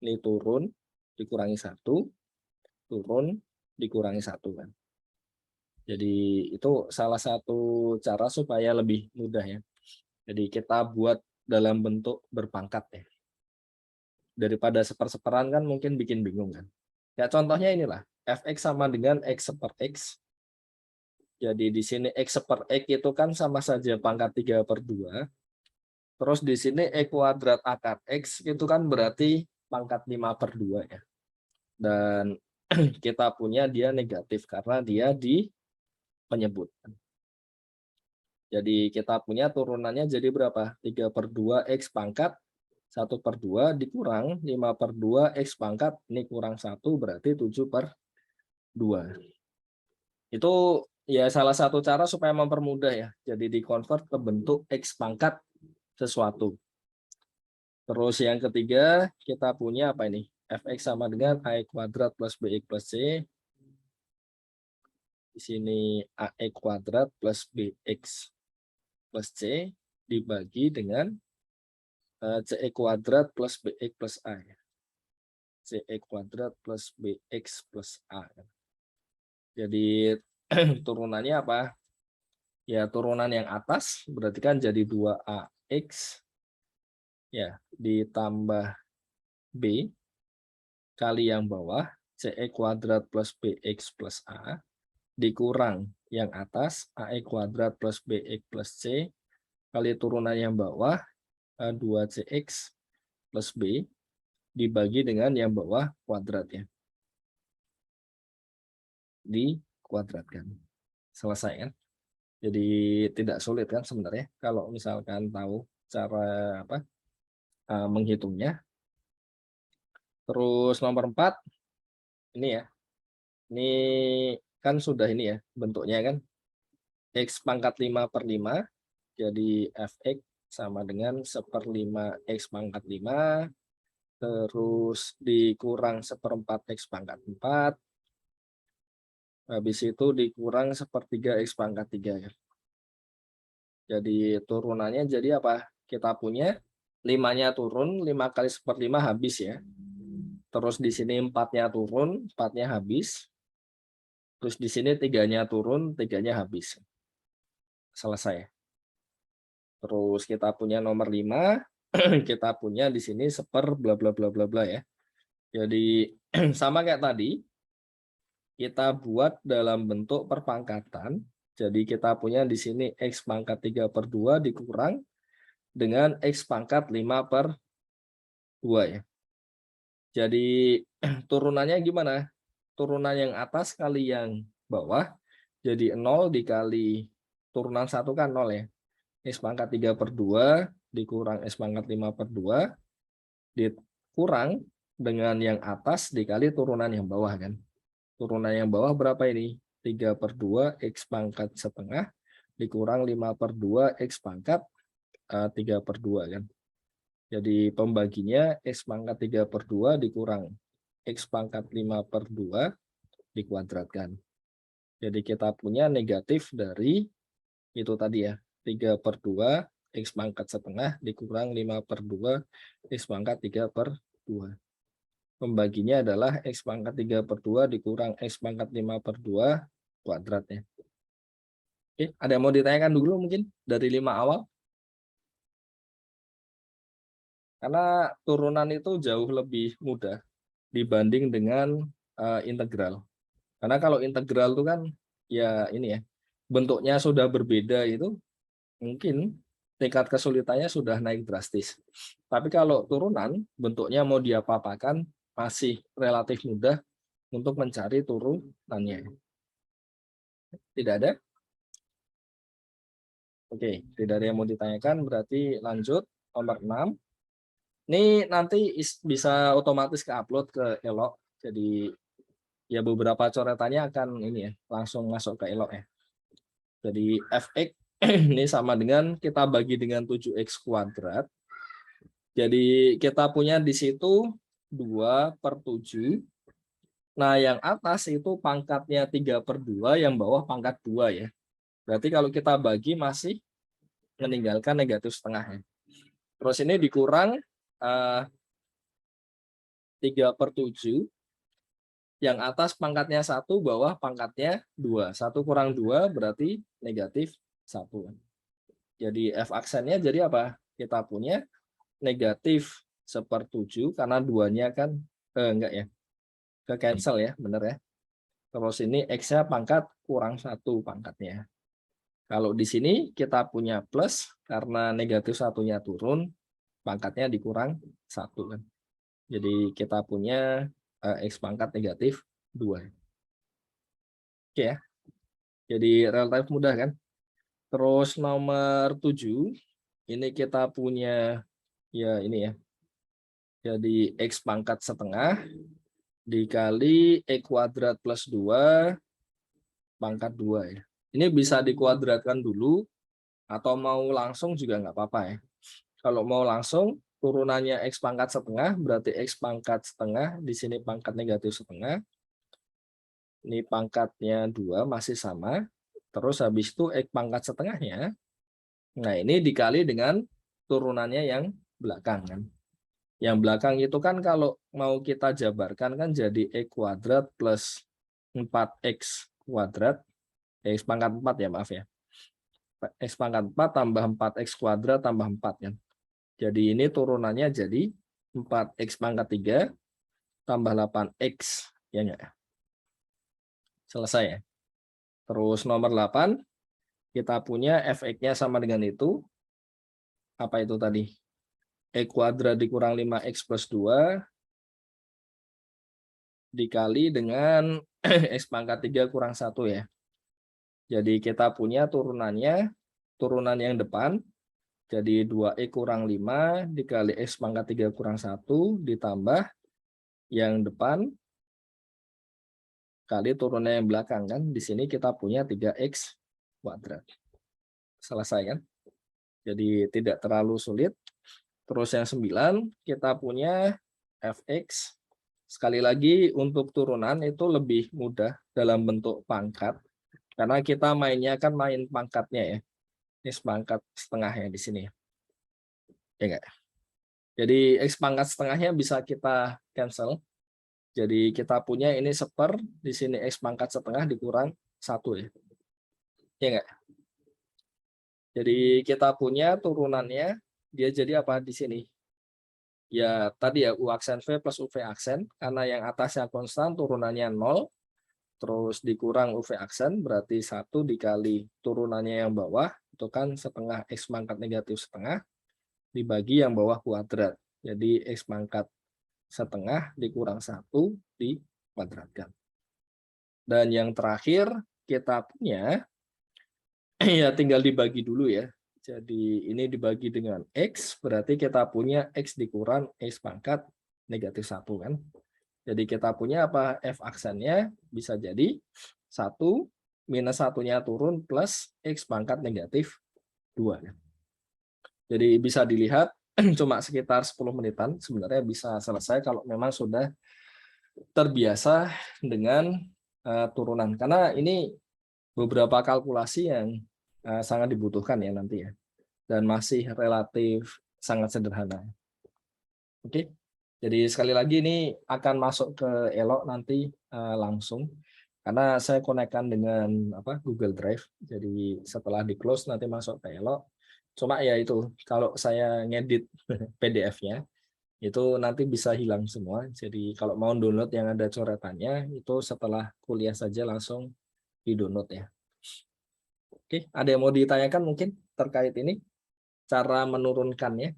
ini turun, dikurangi 1, turun, dikurangi 1 kan. Jadi itu salah satu cara supaya lebih mudah ya. Jadi kita buat dalam bentuk berpangkat ya. Daripada seper-seperan kan mungkin bikin bingung kan. Ya contohnya inilah, fx sama dengan x seper x. Jadi di sini x seper x itu kan sama saja pangkat 3/2. Terus di sini e kuadrat akar x itu kan berarti pangkat 5/2 ya. Dan kita punya dia negatif karena dia di penyebut. Jadi kita punya turunannya jadi berapa? 3/2 x pangkat 1/2 dikurang 5/2 x pangkat, ini kurang 1 berarti 7/2. Itu ya salah satu cara supaya mempermudah ya. Jadi dikonvert ke bentuk x pangkat sesuatu. Terus yang ketiga kita punya apa ini? Fx sama dengan ae kuadrat plus bx plus c. Di sini ae kuadrat plus bx plus c dibagi dengan ce kuadrat plus bx plus a. Ce kuadrat plus bx plus a. Jadi turunannya apa? Ya turunan yang atas berarti kan jadi 2ax ya ditambah b kali yang bawah ce kuadrat plus bx plus a dikurang yang atas ae kuadrat plus bx plus c kali turunan yang bawah 2cx plus b dibagi dengan yang bawah kuadrat ya. Dikuadratkan. Selesai kan? Jadi tidak sulit kan sebenarnya kalau misalkan tahu cara menghitungnya. Terus nomor 4 ini ya. Ini kan sudah ini ya bentuknya kan. X pangkat 5/5 jadi fx sama dengan 1/5 x pangkat 5 terus dikurang 1/4 x pangkat 4 habis itu dikurang 1/3 x pangkat 3 ya. Jadi turunannya jadi apa? Kita punya 5-nya turun, 5 kali 1/5 habis ya. Terus di sini 4-nya turun, 4-nya habis. Terus di sini 3-nya turun, 3-nya habis. Selesai. Terus kita punya nomor 5, kita punya di sini 1/bla bla bla bla bla ya. Jadi sama kayak tadi, kita buat dalam bentuk perpangkatan. Jadi kita punya di sini X pangkat 3/2 dikurang dengan X pangkat 5/2 ya. Jadi turunannya gimana? Turunan yang atas kali yang bawah, jadi 0 dikali turunan 1 kan 0 ya. X pangkat 3/2 dikurang X pangkat 5/2 dikurang dengan yang atas dikali turunan yang bawah kan. Turunan yang bawah berapa ini? 3/2 X pangkat setengah dikurang 5/2 X pangkat 3/2 kan. Jadi pembaginya X pangkat 3/2 dikurang X pangkat 5/2 dikuadratkan. Jadi kita punya negatif dari itu tadi ya, 3/2 X pangkat setengah dikurang 5/2 X pangkat 3/2. Pembaginya adalah X pangkat 3/2 dikurang X pangkat 5/2 kuadratnya. Oke, ada yang mau ditanyakan dulu mungkin dari 5 awal? Karena turunan itu jauh lebih mudah dibanding dengan integral. Karena kalau integral itu kan ya ini ya, bentuknya sudah berbeda itu mungkin tingkat kesulitannya sudah naik drastis. Tapi kalau turunan bentuknya mau diapa-apakan masih relatif mudah untuk mencari turunannya. Tidak ada? Oke, tidak ada yang mau ditanyakan, berarti lanjut nomor 6. Ini nanti bisa otomatis ke-upload ke Elok. Jadi ya beberapa coretannya akan ini ya, langsung masuk ke Elok ya. Jadi fx ini sama dengan kita bagi dengan 7x kuadrat. Jadi kita punya di situ 2/7. Nah, yang atas itu pangkatnya 3/2, yang bawah pangkat 2 ya. Berarti kalau kita bagi masih meninggalkan negatif setengah ya. Terus ini dikurang 3/7. Yang atas pangkatnya 1, bawah pangkatnya 2. 1 kurang 2 berarti negatif 1. Jadi F aksennya jadi apa? Kita punya negatif 1/7 karena 2-nya kan enggak ya, ke cancel ya, benar ya. Terus ini X-nya pangkat kurang 1 pangkatnya. Kalau di sini kita punya plus karena negatif 1-nya turun, pangkatnya dikurang 1 kan. Jadi kita punya X pangkat negatif 2. Oke ya. Jadi relatif mudah kan. Terus nomor 7, ini kita punya ya ini ya. Jadi X pangkat setengah dikali E kuadrat plus 2 pangkat 2 ya. Ini bisa dikuadratkan dulu atau mau langsung juga nggak apa-apa ya. Kalau mau langsung turunannya X pangkat setengah berarti X pangkat setengah, di sini pangkat negatif setengah. Ini pangkatnya 2 masih sama. Terus habis itu X pangkat setengahnya. Nah, ini dikali dengan turunannya yang belakang kan. Yang belakang itu kan kalau mau kita jabarkan kan jadi E kuadrat plus 4X kuadrat. X pangkat 4 ya, maaf ya. X pangkat 4 tambah 4X kuadrat tambah 4 kan. Jadi ini turunannya jadi 4X pangkat 3 tambah 8X. Ya enggak? Selesai ya. Terus nomor 8, kita punya fx-nya sama dengan itu. Apa itu tadi? E kuadrat dikurang 5X plus 2 dikali dengan X pangkat 3 kurang 1 ya. Jadi kita punya turunannya, turunan yang depan, jadi 2E kurang 5 dikali X pangkat 3 kurang 1 ditambah yang depan kali turunan yang belakang kan. Di sini kita punya 3X kuadrat. Selesai kan? Jadi tidak terlalu sulit. Terus yang 9, kita punya fx. Sekali lagi untuk turunan itu lebih mudah dalam bentuk pangkat. Karena kita mainnya kan main pangkatnya ya. Ini pangkat setengahnya di sini. Ya enggak? Jadi X pangkat setengahnya bisa kita cancel. Jadi kita punya ini seper, di sini X pangkat setengah dikurang 1 ya. Ya enggak? Jadi kita punya turunannya, dia jadi apa di sini? Ya tadi ya U aksen V plus UV aksen, karena yang atasnya konstan turunannya 0, terus dikurang UV aksen berarti 1 dikali turunannya yang bawah, itu kan setengah X pangkat negatif setengah, dibagi yang bawah kuadrat. Jadi X pangkat setengah dikurang 1 dikuadratkan. Dan yang terakhir kita punya, ya tinggal dibagi dulu ya. Jadi ini dibagi dengan X, berarti kita punya X dikurang X pangkat negatif 1 kan. Jadi kita punya apa? F aksennya bisa jadi 1 minus 1-nya turun plus X pangkat negatif 2. Jadi bisa dilihat cuma sekitar 10 menitan sebenarnya bisa selesai kalau memang sudah terbiasa dengan turunan. Karena ini beberapa kalkulasi yang sangat dibutuhkan ya nanti ya. Dan masih relatif sangat sederhana. Oke. Jadi sekali lagi ini akan masuk ke Elok nanti langsung karena saya konekkan dengan Google Drive. Jadi setelah di close nanti masuk ke Elok. Cuma ya itu kalau saya ngedit PDF-nya itu nanti bisa hilang semua. Jadi kalau mau download yang ada coretannya itu setelah kuliah saja langsung di-download ya. Oke, ada yang mau ditanyakan mungkin terkait ini cara menurunkannya?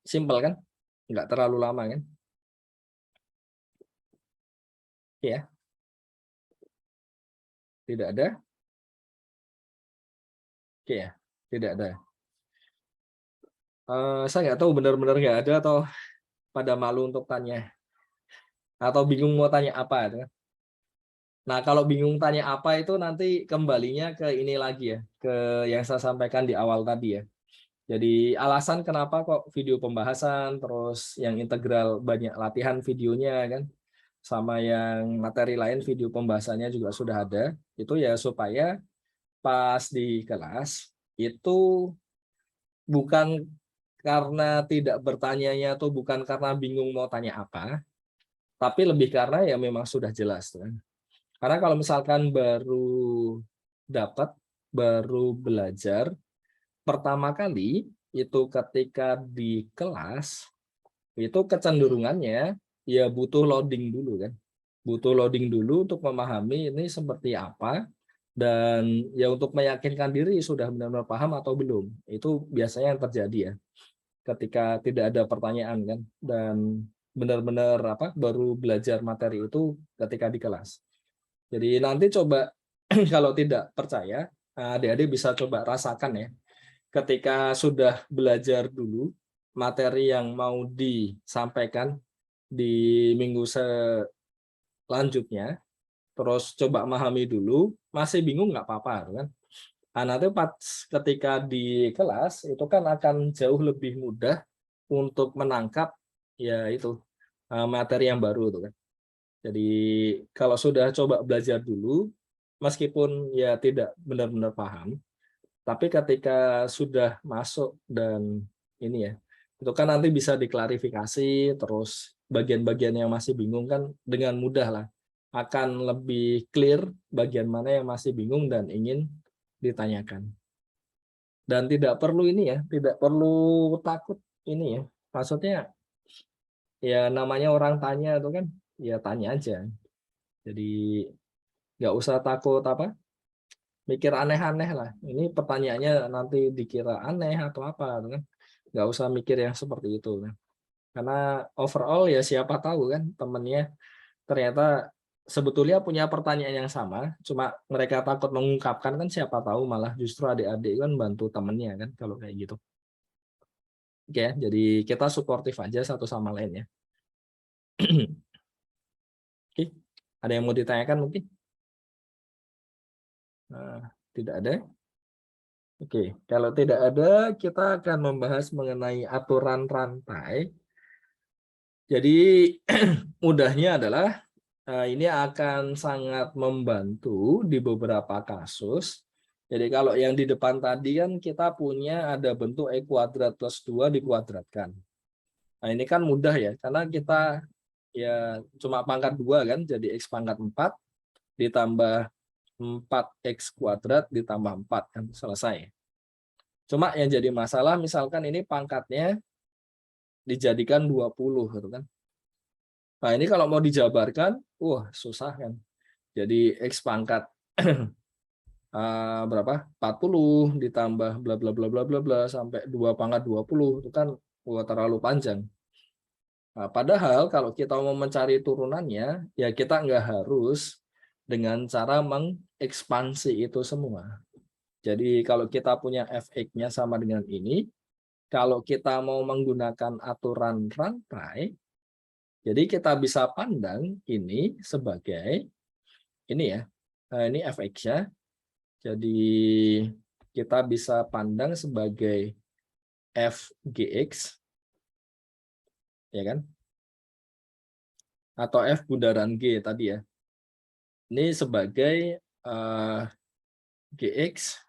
Simple kan? Nggak terlalu lama kan? Ya, tidak ada. Oke ya, tidak ada. Saya nggak tahu benar-benar nggak ada atau pada malu untuk tanya atau bingung mau tanya apa itu kan. Nah, kalau bingung tanya apa itu nanti kembalinya ke ini lagi ya, ke yang saya sampaikan di awal tadi ya. Jadi alasan kenapa kok video pembahasan terus yang integral banyak latihan videonya kan sama yang materi lain video pembahasannya juga sudah ada. Itu ya supaya pas di kelas itu bukan karena tidak bertanyanya atau bukan karena bingung mau tanya apa, tapi lebih karena ya memang sudah jelas kan. Karena kalau misalkan baru dapat, baru belajar pertama kali itu ketika di kelas itu kecenderungannya ya butuh loading dulu kan. Butuh loading dulu untuk memahami ini seperti apa dan ya untuk meyakinkan diri sudah benar-benar paham atau belum. Itu biasanya yang terjadi ya. Ketika tidak ada pertanyaan kan dan benar-benar baru belajar materi itu ketika di kelas. Jadi nanti coba kalau tidak percaya, adik-adik bisa coba rasakan ya. Ketika sudah belajar dulu materi yang mau disampaikan di minggu selanjutnya, terus coba memahami dulu, masih bingung nggak apa-apa kan. Nah, nanti pas ketika di kelas itu kan akan jauh lebih mudah untuk menangkap ya itu materi yang baru tuh kan. Jadi kalau sudah coba belajar dulu, meskipun ya tidak benar-benar paham, tapi ketika sudah masuk dan ini ya, itu kan nanti bisa diklarifikasi, terus bagian-bagian yang masih bingung kan dengan mudah lah akan lebih clear bagian mana yang masih bingung dan ingin ditanyakan. Dan tidak perlu ini ya, tidak perlu takut ini ya. Maksudnya ya namanya orang tanya itu kan ya tanya aja. Jadi nggak usah takut mikir aneh-aneh lah. Ini pertanyaannya nanti dikira aneh atau apa kan. Nggak usah mikir yang seperti itu kan. Karena overall ya siapa tahu kan temennya ternyata sebetulnya punya pertanyaan yang sama, cuma mereka takut mengungkapkan kan siapa tahu malah justru adik-adik kan bantu temennya kan kalau kayak gitu. Oke, jadi kita suportif aja satu sama lain ya. Oke, ada yang mau ditanyakan mungkin? Tidak ada. Oke, kalau tidak ada, kita akan membahas mengenai aturan rantai. Jadi mudahnya adalah ini akan sangat membantu di beberapa kasus. Jadi kalau yang di depan tadi kan kita punya ada bentuk E kuadrat plus 2 dikuadratkan. Nah ini kan mudah ya, karena kita ya cuma pangkat 2 kan, jadi X pangkat 4 ditambah 4X kuadrat ditambah 4 kan selesai. Cuma yang jadi masalah misalkan ini pangkatnya dijadikan 20 gitu kan. Nah, ini kalau mau dijabarkan, wah susah kan. Jadi X pangkat berapa? 40 ditambah bla bla bla bla bla bla sampai 2 pangkat 20 itu kan wah, terlalu panjang. Nah, padahal kalau kita mau mencari turunannya, ya kita nggak harus dengan cara mengekspansi itu semua. Jadi kalau kita punya fx-nya sama dengan ini, kalau kita mau menggunakan aturan rantai, jadi kita bisa pandang ini sebagai ini ya, ini fx-nya. Jadi kita bisa pandang sebagai fgx, ya kan? Atau f bundaran g tadi ya. Ini sebagai gx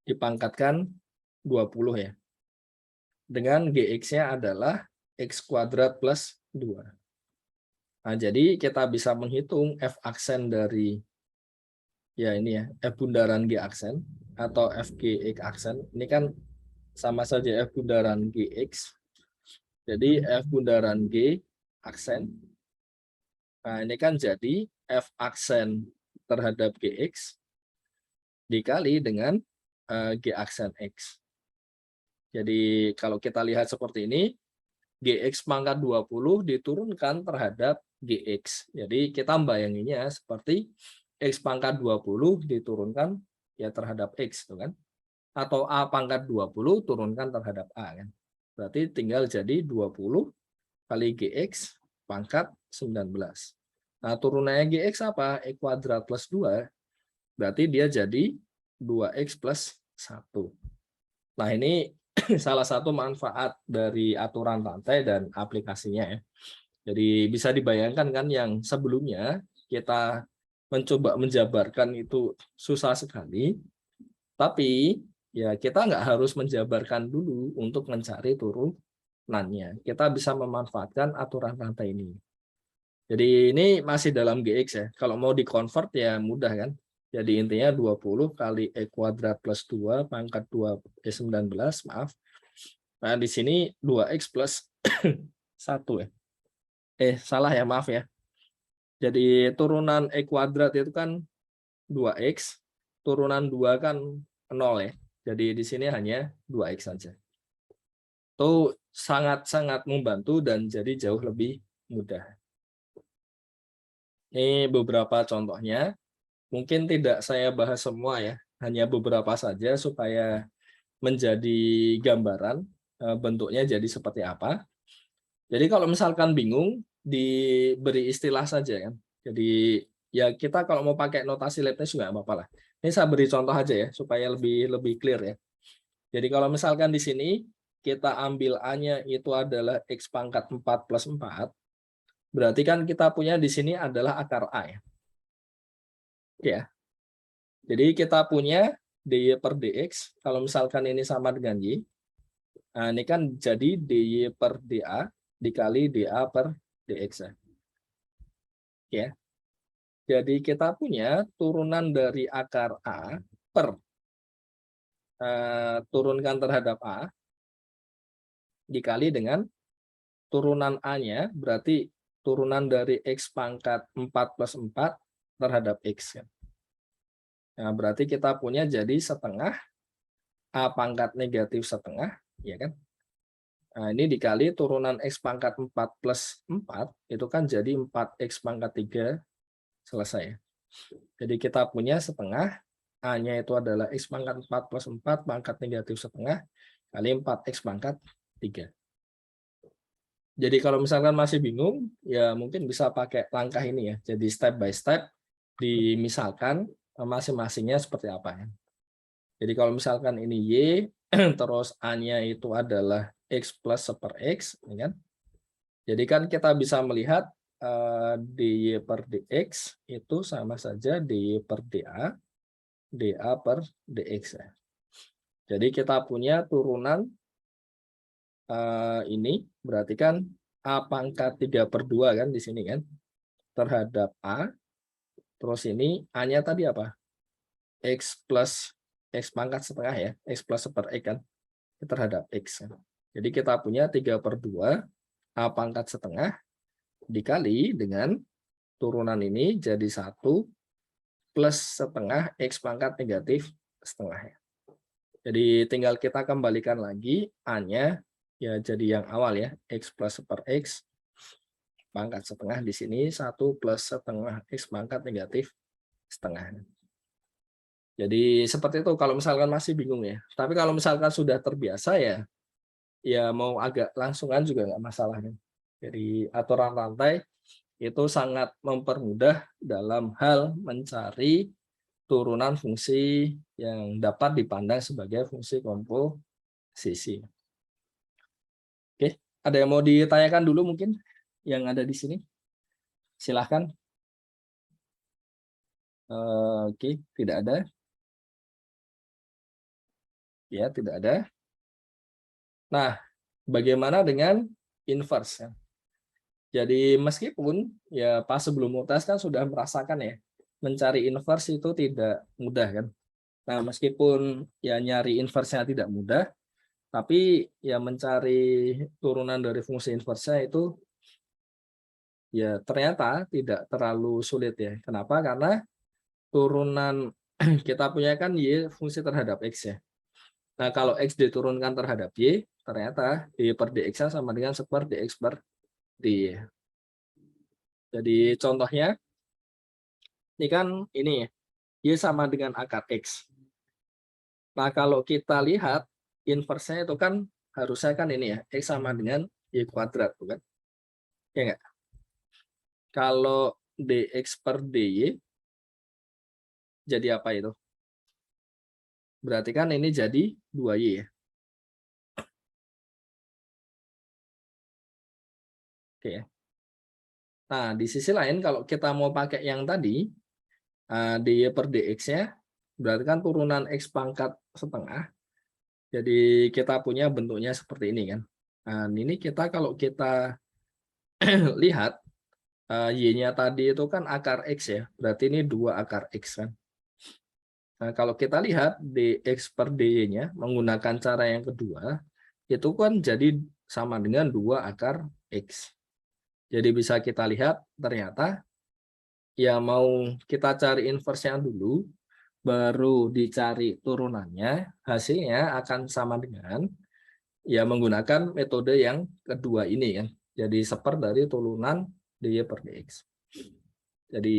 dipangkatkan 20 ya. Dengan gx-nya adalah x kuadrat plus 2. Nah, jadi kita bisa menghitung f aksen dari ya ini ya, f bundaran g aksen atau f gx aksen. Ini kan sama saja f bundaran gx. Jadi f bundaran g aksen. Nah, ini kan jadi f aksen terhadap gx dikali dengan g aksen x. Jadi kalau kita lihat seperti ini, gx pangkat 20 diturunkan terhadap gx. Jadi kita bayanginnya seperti x pangkat 20 diturunkan ya terhadap x, tuh kan? Atau a pangkat 20 turunkan terhadap a kan. Berarti tinggal jadi 20 kali gx pangkat 19. Nah, turunannya gx apa? X kuadrat plus 2. Berarti dia jadi 2x plus 1. Nah, ini salah satu manfaat dari aturan rantai dan aplikasinya ya. Jadi bisa dibayangkan kan yang sebelumnya kita mencoba menjabarkan itu susah sekali, tapi ya kita nggak harus menjabarkan dulu untuk mencari turunannya. Kita bisa memanfaatkan aturan rantai ini. Jadi ini masih dalam GX ya. Kalau mau di-convert ya mudah kan. Jadi intinya 20 kali E kuadrat plus 2 pangkat 2 E19, maaf. Nah, di sini 2X plus 1 ya. Salah ya, maaf ya. Jadi turunan E kuadrat itu kan 2X, turunan 2 kan 0 ya. Jadi di sini hanya 2X saja. Itu sangat-sangat membantu dan jadi jauh lebih mudah. Ini beberapa contohnya. Mungkin tidak saya bahas semua ya, hanya beberapa saja supaya menjadi gambaran bentuknya jadi seperti apa. Jadi kalau misalkan bingung, diberi istilah saja kan. Jadi ya kita kalau mau pakai notasi Leibniz juga nggak apa-apa lah. Ini saya beri contoh aja ya supaya lebih clear ya. Jadi kalau misalkan di sini kita ambil A-nya itu adalah X pangkat 4 plus 4, berarti kan kita punya di sini adalah akar A ya. Ya. Jadi kita punya dy per dx, kalau misalkan ini sama dengan y, nah ini kan jadi dy per dA dikali dA per dx. Ya. Jadi kita punya turunan dari akar A per turunkan terhadap A dikali dengan turunan A-nya, berarti turunan dari X pangkat 4 plus 4 terhadap X. Nah, berarti kita punya jadi setengah A pangkat negatif setengah, ya kan? Nah, ini dikali turunan X pangkat 4 plus 4, itu kan jadi 4X pangkat 3 selesai. Jadi kita punya setengah, A-nya itu adalah X pangkat 4 plus 4 pangkat negatif setengah, kali 4X pangkat 3. Jadi kalau misalkan masih bingung, ya mungkin bisa pakai langkah ini ya. Jadi step by step, dimisalkan masing-masingnya seperti apa ya. Jadi kalau misalkan ini Y, terus A-nya itu adalah X plus seper X, ya kan? Jadi kan kita bisa melihat dy per dx itu sama saja dy per dA, dA per dx. Ya. Jadi kita punya turunan ini, berarti kan A pangkat 3 per 2 kan di sini kan, terhadap A, terus ini A-nya tadi apa? X plus X pangkat setengah ya, X plus 1/X kan, terhadap X. Jadi kita punya 3/2 A pangkat setengah dikali dengan turunan ini jadi 1 plus setengah X pangkat negatif setengah. Jadi tinggal kita kembalikan lagi A-nya ya jadi yang awal ya, X plus 1/X pangkat setengah di sini 1 plus setengah X pangkat negatif setengah. Jadi seperti itu kalau misalkan masih bingung ya. Tapi kalau misalkan sudah terbiasa ya mau agak langsungan juga nggak masalah kan. Jadi aturan rantai itu sangat mempermudah dalam hal mencari turunan fungsi yang dapat dipandang sebagai fungsi komposisi. Oke, ada yang mau ditanyakan dulu mungkin yang ada di sini? Silahkan. Oke, tidak ada. Ya, tidak ada. Nah, bagaimana dengan inverse? Jadi meskipun ya pas sebelum UTS kan sudah merasakan ya, mencari inverse itu tidak mudah kan. Nah, meskipun ya nyari inverse-nya tidak mudah, tapi ya mencari turunan dari fungsi inverse-nya itu ya ternyata tidak terlalu sulit ya. Kenapa? Karena turunan kita punya kan Y fungsi terhadap X ya. Nah, kalau X diturunkan terhadap Y, ternyata Y per dx sama dengan 1 dx per dy. Jadi contohnya, ini kan ini Y sama dengan akar X. Nah, kalau kita lihat, inverse-nya itu kan harusnya kan ini ya, X sama dengan Y kuadrat. Bukan? Ya enggak? Kalau dx per dy, jadi apa itu? Berarti kan ini jadi 2Y ya. Oke. Nah, di sisi lain kalau kita mau pakai yang tadi, dy per dx-nya, berarti kan turunan X pangkat setengah. Jadi kita punya bentuknya seperti ini kan. Nah, ini kita kalau kita lihat, Y-nya tadi itu kan akar X ya, berarti ini 2 akar X kan. Nah, kalau kita lihat dx per dy-nya menggunakan cara yang kedua, itu kan jadi sama dengan 2 akar X. Jadi bisa kita lihat ternyata ya mau kita cari inverse-nya dulu, baru dicari turunannya, hasilnya akan sama dengan ya menggunakan metode yang kedua ini kan. Jadi 1 dari turunan dy per dx. Jadi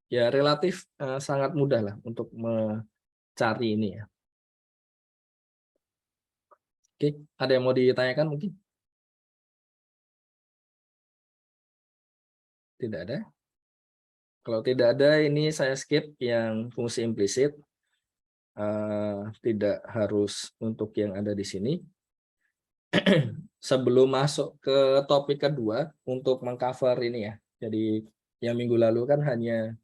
ya relatif sangat mudah lah untuk mencari ini ya. Oke, ada yang mau ditanyakan mungkin? Tidak ada. Kalau tidak ada, ini saya skip yang fungsi implisit. Tidak harus untuk yang ada di sini. Sebelum masuk ke topik kedua, untuk mengcover ini ya. Jadi yang minggu lalu kan hanya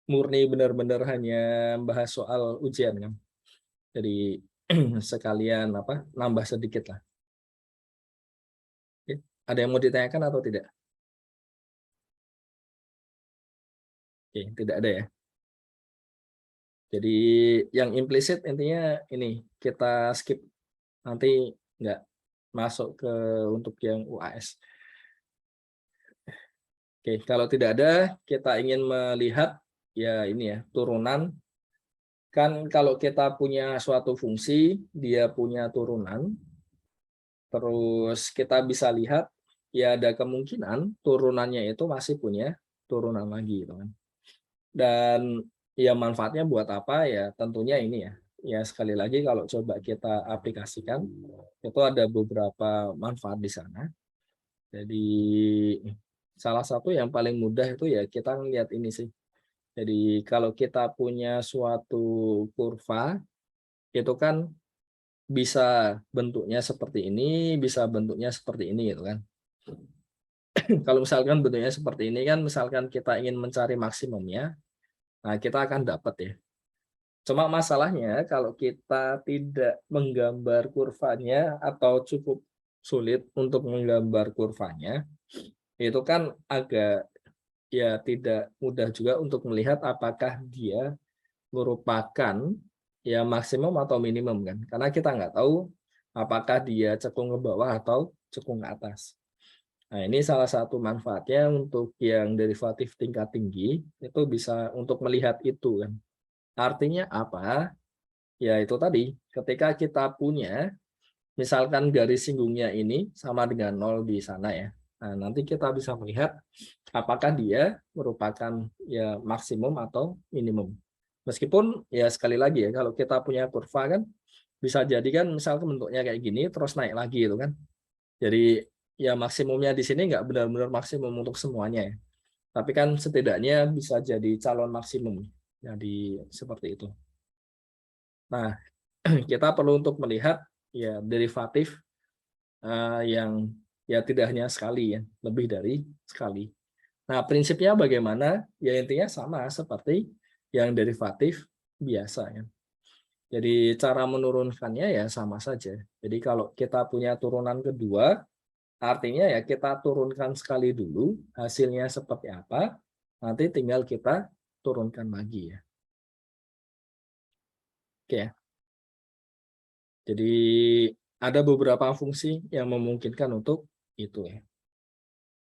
murni benar-benar hanya bahas soal ujian kan. Jadi sekalian nambah sedikit lah. Oke. Ada yang mau ditanyakan atau tidak? Oke, tidak ada ya. Jadi yang implisit intinya ini kita skip, nanti nggak masuk ke untuk yang UAS. Oke, kalau tidak ada, kita ingin melihat ya ini ya turunan. Kan kalau kita punya suatu fungsi, dia punya turunan, terus kita bisa lihat ya ada kemungkinan turunannya itu masih punya turunan lagi gitu kan. Dan ya manfaatnya buat apa ya tentunya ini ya. Ya sekali lagi kalau coba kita aplikasikan itu ada beberapa manfaat di sana. Jadi salah satu yang paling mudah itu ya kita lihat ini sih. Jadi kalau kita punya suatu kurva itu kan bisa bentuknya seperti ini, bisa bentuknya seperti ini gitu kan. Kalau misalkan bentuknya seperti ini kan misalkan kita ingin mencari maksimumnya, nah kita akan dapat ya. Cuma masalahnya kalau kita tidak menggambar kurvanya atau cukup sulit untuk menggambar kurvanya, itu kan agak ya tidak mudah juga untuk melihat apakah dia merupakan ya maksimum atau minimum kan. Karena kita nggak tahu apakah dia cekung ke bawah atau cekung ke atas. Nah, ini salah satu manfaatnya untuk yang derivatif tingkat tinggi, itu bisa untuk melihat itu kan. Artinya apa? Ya itu tadi, ketika kita punya, misalkan garis singgungnya ini sama dengan 0 di sana ya. Nah, nanti kita bisa melihat apakah dia merupakan ya maksimum atau minimum. Meskipun ya sekali lagi ya, kalau kita punya kurva kan, bisa jadi kan misalkan bentuknya kayak gini, terus naik lagi itu kan. Jadi ya maksimumnya di sini nggak benar-benar maksimum untuk semuanya ya. Tapi kan setidaknya bisa jadi calon maksimum. Jadi seperti itu. Nah, kita perlu untuk melihat ya derivatif yang ya tidak hanya sekali ya, lebih dari sekali. Nah, prinsipnya bagaimana? Ya intinya sama seperti yang derivatif biasa ya. Jadi cara menurunkannya ya sama saja. Jadi kalau kita punya turunan kedua, artinya ya kita turunkan sekali dulu, hasilnya seperti apa, nanti tinggal kita turunkan lagi ya. Oke ya. Jadi ada beberapa fungsi yang memungkinkan untuk itu ya.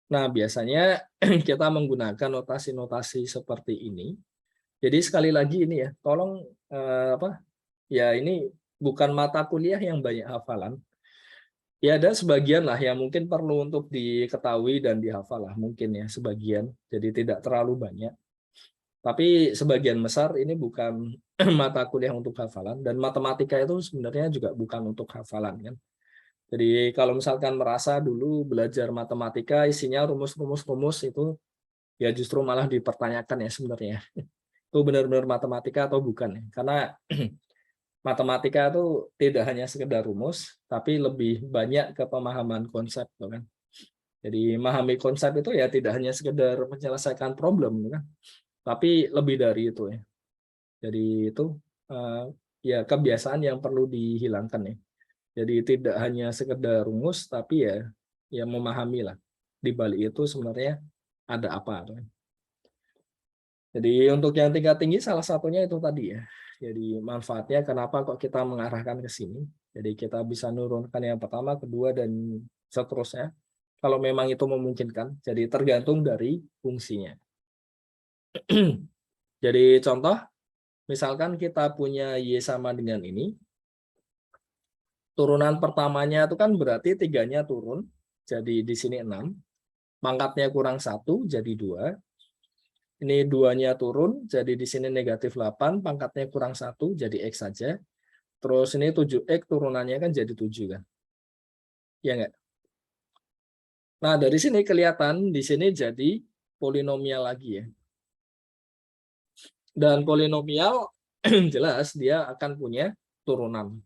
Nah, biasanya kita menggunakan notasi-notasi seperti ini. Jadi sekali lagi ini ya, tolong ya ini bukan mata kuliah yang banyak hafalan. Ya ada sebagian lah yang mungkin perlu untuk diketahui dan dihafal lah mungkin ya sebagian. Jadi tidak terlalu banyak. Tapi sebagian besar ini bukan mata kuliah untuk hafalan dan matematika itu sebenarnya juga bukan untuk hafalan kan. Jadi kalau misalkan merasa dulu belajar matematika isinya rumus-rumus itu ya justru malah dipertanyakan ya sebenarnya. Itu benar-benar matematika atau bukan ya. Karena matematika itu tidak hanya sekedar rumus, tapi lebih banyak ke pemahaman konsep kan. Jadi memahami konsep itu ya tidak hanya sekedar menyelesaikan problem kan, tapi lebih dari itu ya. Jadi itu eh, ya kebiasaan yang perlu dihilangkan ya. Jadi tidak hanya sekedar rumus, tapi ya memahami lah. Di balik itu sebenarnya ada apa. Jadi untuk yang tingkat tinggi salah satunya itu tadi ya. Jadi manfaatnya kenapa kok kita mengarahkan ke sini. Jadi kita bisa nurunkan yang pertama, kedua, dan seterusnya. Kalau memang itu memungkinkan. Jadi tergantung dari fungsinya. Jadi contoh, misalkan kita punya Y sama dengan ini. Turunan pertamanya itu kan berarti tiganya turun. Jadi di sini 6. Pangkatnya kurang 1, jadi 2. Ini 2-nya turun, jadi di sini negatif 8, pangkatnya kurang 1, jadi X saja. Terus ini 7X turunannya kan jadi 7 kan. Ya enggak? Nah, dari sini kelihatan di sini jadi polinomial lagi ya. Dan polinomial jelas dia akan punya turunan.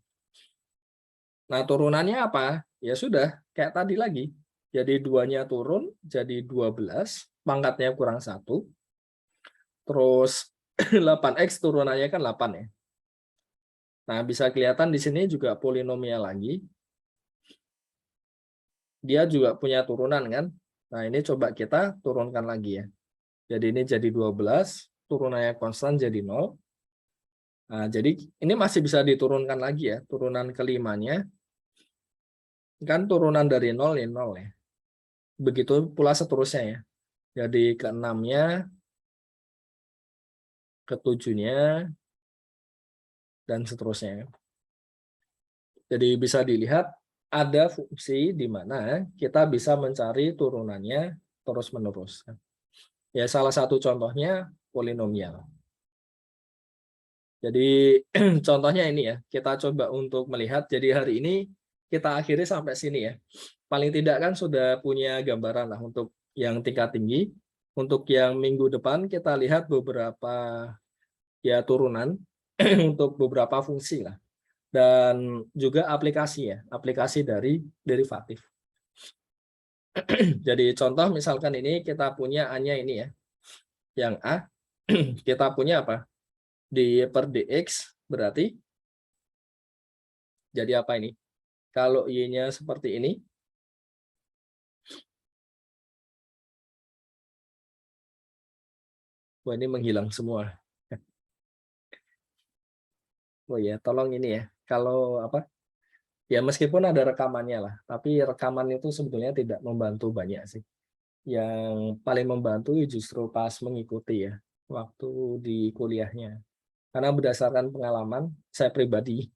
Nah, turunannya apa? Ya sudah, kayak tadi lagi. Jadi 2-nya turun, jadi 12, pangkatnya kurang 1. Terus 8X turunannya kan 8 ya. Nah, bisa kelihatan di sini juga polinomial lagi. Dia juga punya turunan kan. Nah, ini coba kita turunkan lagi ya. Jadi ini jadi 12, turunannya konstan jadi 0. Nah, jadi ini masih bisa diturunkan lagi ya. Turunan kelimanya kan turunan dari 0 ya 0 ya. Begitu pula seterusnya ya. Jadi ke-6-nya, ke-7-nya, dan seterusnya. Jadi bisa dilihat ada fungsi di mana kita bisa mencari turunannya terus-menerus. Ya, salah satu contohnya polinomial. Jadi contohnya ini ya, kita coba untuk melihat. Jadi hari ini kita akhiri sampai sini ya. Paling tidak kan sudah punya gambaran lah untuk yang tingkat tinggi. Untuk yang minggu depan kita lihat beberapa ya turunan untuk beberapa fungsi lah. Dan juga aplikasi ya, aplikasi dari derivatif. Jadi contoh misalkan ini kita punya A-nya ini ya. Yang A, kita punya apa? Di per dx berarti jadi apa ini? Kalau Y-nya seperti ini, wah ini menghilang semua. Oh ya, tolong ini ya, kalau apa, ya meskipun ada rekamannya lah, tapi rekaman itu sebetulnya tidak membantu banyak sih. Yang paling membantu justru pas mengikuti ya, waktu di kuliahnya. Karena berdasarkan pengalaman saya pribadi,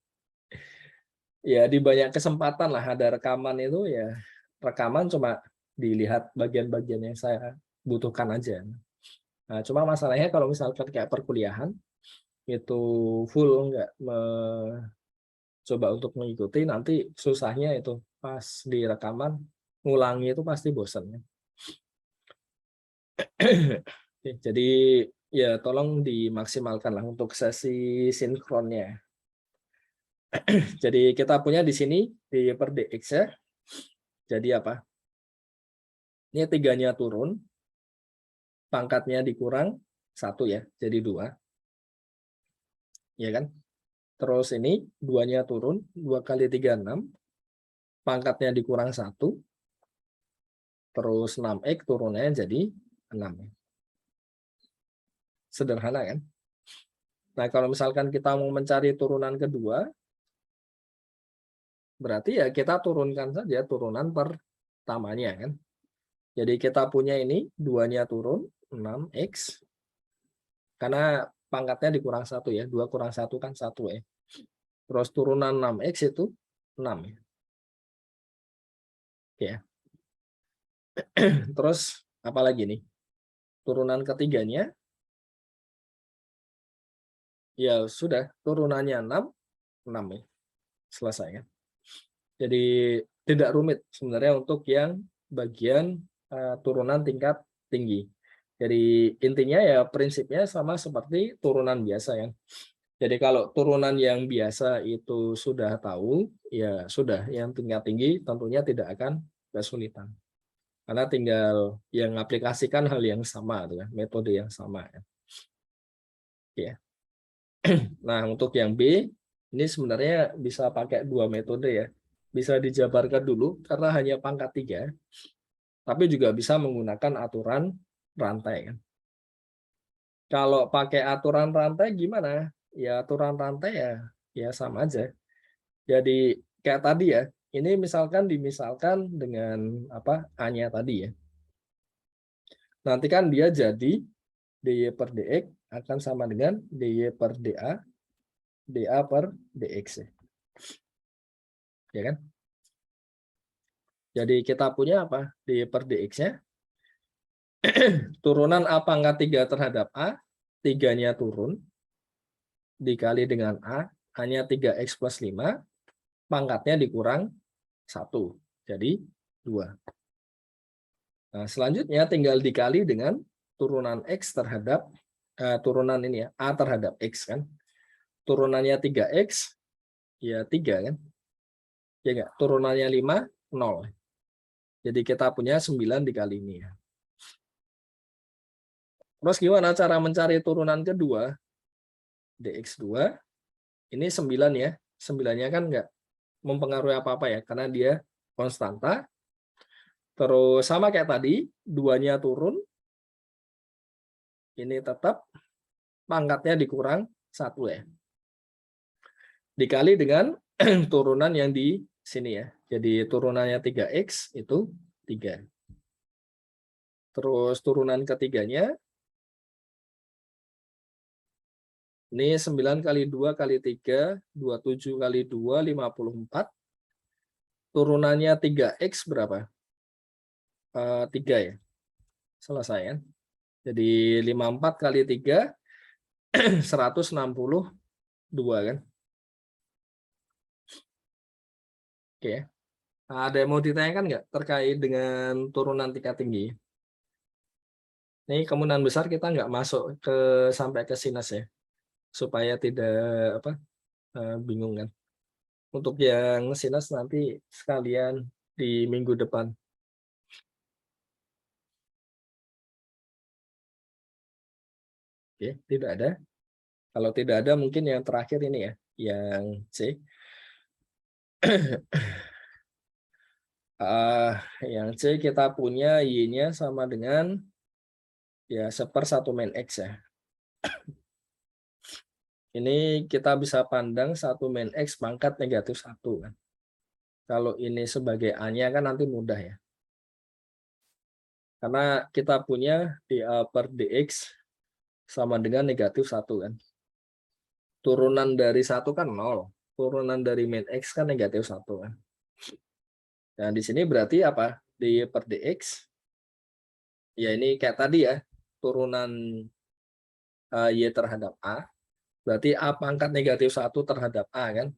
ya di banyak kesempatan lah ada rekaman itu ya, rekaman cuma dilihat bagian-bagian yang saya butuhkan aja. Nah, cuma masalahnya kalau misalkan kayak perkuliahan, itu full nggak coba untuk mengikuti, nanti susahnya itu pas di rekaman ngulangi itu pasti bosan ya. Oke, jadi ya tolong dimaksimalkan lah untuk sesi sinkronnya. Jadi kita punya di sini di per dx ya. Jadi apa? Ini tiganya turun, pangkatnya dikurang satu ya, jadi 2, ya kan? Terus ini 2-nya turun, 2 kali 3 6, pangkatnya dikurang 1, terus 6x turunnya jadi 6. Sederhana kan? Nah, kalau misalkan kita mau mencari turunan kedua, berarti ya kita turunkan saja turunan pertamanya kan. Jadi kita punya ini 2-nya turun, 6x, karena pangkatnya dikurang 1 ya, 2 kurang 1 kan 1 ya. Terus turunan 6x itu 6 ya. Oke ya. Terus apa lagi nih? Turunan ketiganya, ya sudah, turunannya 6, 6 ya. Selesai ya. Jadi tidak rumit sebenarnya untuk yang bagian turunan tingkat tinggi. Jadi intinya ya prinsipnya sama seperti turunan biasa ya. Jadi kalau turunan yang biasa itu sudah tahu, ya sudah, yang tingkat tinggi tentunya tidak akan kesulitan. Karena tinggal yang aplikasikan hal yang sama, metode yang sama. Ya. Nah, untuk yang B, ini sebenarnya bisa pakai 2 metode ya. Bisa dijabarkan dulu karena hanya pangkat 3, tapi juga bisa menggunakan aturan rantai. Kalau pakai aturan rantai gimana? Ya aturan rantai ya sama aja. Jadi kayak tadi ya, ini dimisalkan dengan apa A-nya tadi ya. Nanti kan dia jadi dy per dx akan sama dengan dy per dA per dx ya. Ya kan? Jadi kita punya apa? Dy per dx-nya turunan A pangkat 3 terhadap A, 3-nya turun, dikali dengan A, hanya 3x plus 5, pangkatnya dikurang 1, jadi 2. Nah, selanjutnya tinggal dikali dengan turunan X terhadap, turunan ini ya, A terhadap X kan. Turunannya 3x, ya 3 kan. Ya enggak? Turunannya 5, 0. Jadi kita punya 9 dikali ini ya. Terus gimana cara mencari turunan kedua? dx2, ini 9 ya. 9-nya kan enggak mempengaruhi apa-apa ya, karena dia konstanta. Terus sama kayak tadi, 2-nya turun, ini tetap pangkatnya dikurang 1 ya. Dikali dengan turunan yang di sini ya. Jadi turunannya 3x itu 3. Terus turunan ketiganya, ini 9 kali 2 kali 3, 27 kali 2, 54. Turunannya 3x berapa? 3 ya. Selesai kan? Jadi 54 kali 3, 162 kan? Oke. Nah, ada yang mau ditanyakan nggak terkait dengan turunan tingkat tinggi? Ini kemungkinan besar kita nggak masuk sampai ke sinus ya, supaya tidak apa bingung kan. Untuk yang sinus nanti sekalian di minggu depan. Oke, tidak ada. Kalau tidak ada mungkin yang terakhir ini ya, yang C. Yang C kita punya Y-nya sama dengan ya 1/1 min X ya. Ini kita bisa pandang 1 min X pangkat negatif 1 kan. Kalau ini sebagai A-nya kan nanti mudah ya. Karena kita punya dA per dx sama dengan negatif 1 kan. Turunan dari 1 kan 0. Turunan dari min X kan negatif 1 kan. Nah, di sini berarti apa? D per dx. Ya ini kayak tadi ya. Turunan Y terhadap A. Berarti A pangkat negatif 1 terhadap A kan.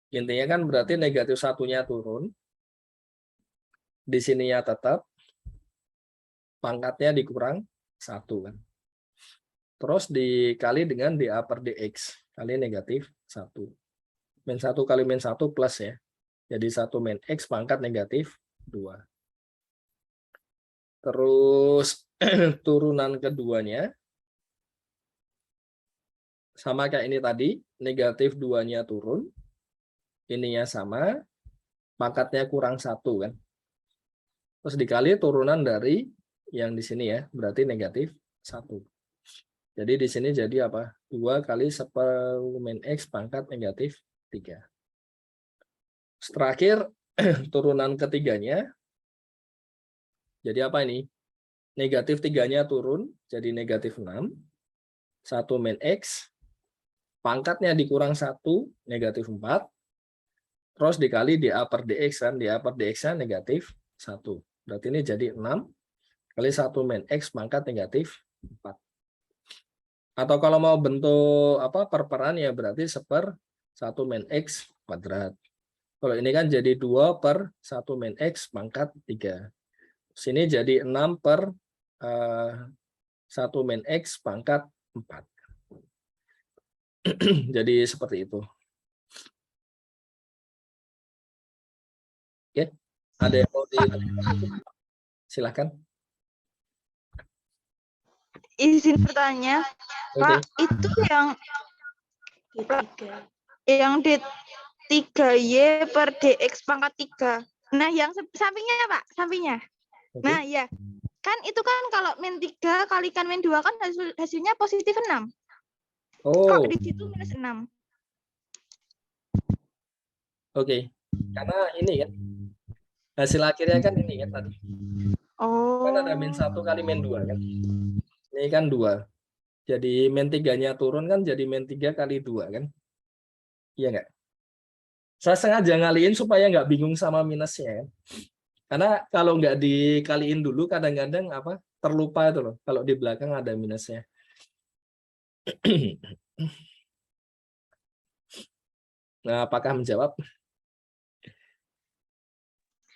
Intinya kan berarti negatif 1-nya turun. Di sininya tetap. Pangkatnya dikurang 1 kan. Terus dikali dengan dA per dx. Kali negatif 1. Min 1 kali min 1 plus ya. Jadi 1 min X pangkat negatif 2. Terus turunan keduanya. Sama kayak ini tadi. Negatif 2-nya turun. Ininya sama. Pangkatnya kurang 1 kan. Terus dikali turunan dari yang di sini ya. Berarti negatif 1. Jadi di sini jadi apa? 2 kali 1 min X pangkat negatif 3. Terakhir, turunan ketiganya. Jadi apa ini? Negatif 3-nya turun, jadi negatif 6. 1 min X. Pangkatnya dikurang 1, negatif 4. Terus dikali dA per dx kan. dA per dx-nya negatif 1. Berarti ini jadi 6 kali 1 min X pangkat negatif 4. Atau kalau mau bentuk perperan ya berarti 1 min X kuadrat. Kalau ini kan jadi 2 per 1 min X pangkat 3. Sini jadi 6 per 1 min X pangkat 4. Jadi seperti itu. Oke, ada yang mau ditanyakan? Silakan. Izin bertanya, Pak, itu yang D3Y per DX pangkat 3. Nah, yang sampingnya, Pak, sampingnya. Nah, ya. Kan itu kan kalau min 3 kalikan min 2 kan hasilnya positif 6. Oh. Kok di situ minus 6? Oke. Karena ini kan hasil akhirnya kan ini kan tadi. Oh. Kan ada min 1 kali min 2 kan. Ini kan 2. Jadi min 3-nya turun kan jadi min 3 kali 2 kan. Iya nggak? Saya sengaja ngaliin supaya nggak bingung sama minusnya kan. Karena kalau nggak dikaliin dulu kadang-kadang terlupa itu loh. Kalau di belakang ada minusnya. Nah, apakah menjawab?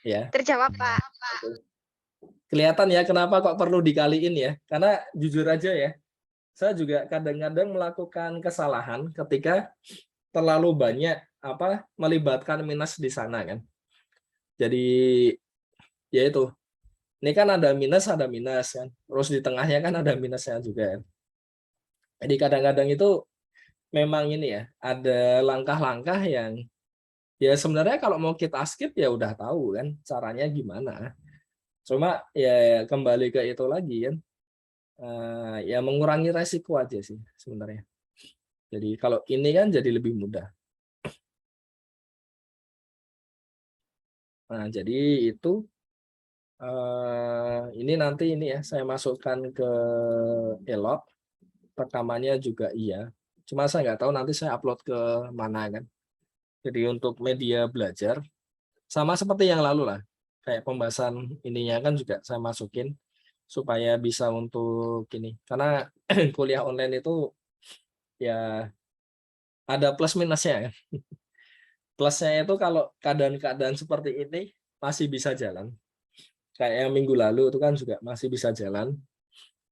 Ya. Terjawab, Pak. Kelihatan ya kenapa kok perlu dikaliin ya. Karena jujur aja ya, saya juga kadang-kadang melakukan kesalahan ketika terlalu banyak melibatkan minus di sana kan. Jadi ya itu. Ini kan ada minus kan. Terus di tengahnya kan ada minusnya juga. Jadi kadang-kadang itu memang ini ya, ada langkah-langkah yang ya sebenarnya kalau mau kita skip ya udah tahu kan caranya gimana. Cuma ya kembali ke itu lagi kan. Ya mengurangi resiko aja sih sebenarnya. Jadi kalau ini kan jadi lebih mudah. Nah, jadi itu ini nanti ini ya saya masukkan ke Elot. Rekamannya juga iya. Cuma saya nggak tahu nanti saya upload ke mana kan. Jadi untuk media belajar sama seperti yang lalu lah. Kayak pembahasan ininya kan juga saya masukin supaya bisa untuk ini. Karena kuliah online itu ya ada plus minusnya kan. Plusnya itu kalau keadaan-keadaan seperti ini masih bisa jalan. Kayak yang minggu lalu itu kan juga masih bisa jalan.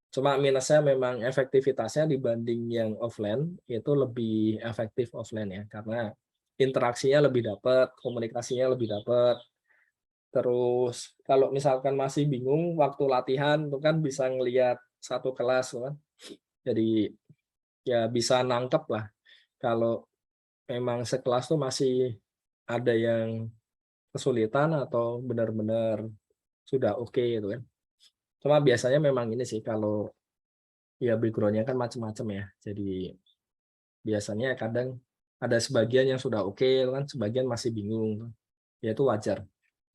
Cuma minusnya memang efektivitasnya dibanding yang offline itu lebih efektif offline ya. Karena interaksinya lebih dapat, komunikasinya lebih dapat. Terus kalau misalkan masih bingung waktu latihan itu kan bisa ngelihat satu kelas kan. Jadi ya bisa nangkep lah kalau memang sekelas tuh masih ada yang kesulitan atau benar-benar sudah oke gitu kan. Cuma biasanya memang ini sih kalau ya background-nya kan macam-macam ya. Jadi Biasanya kadang ada sebagian yang sudah oke, kan sebagian masih bingung. Ya itu wajar.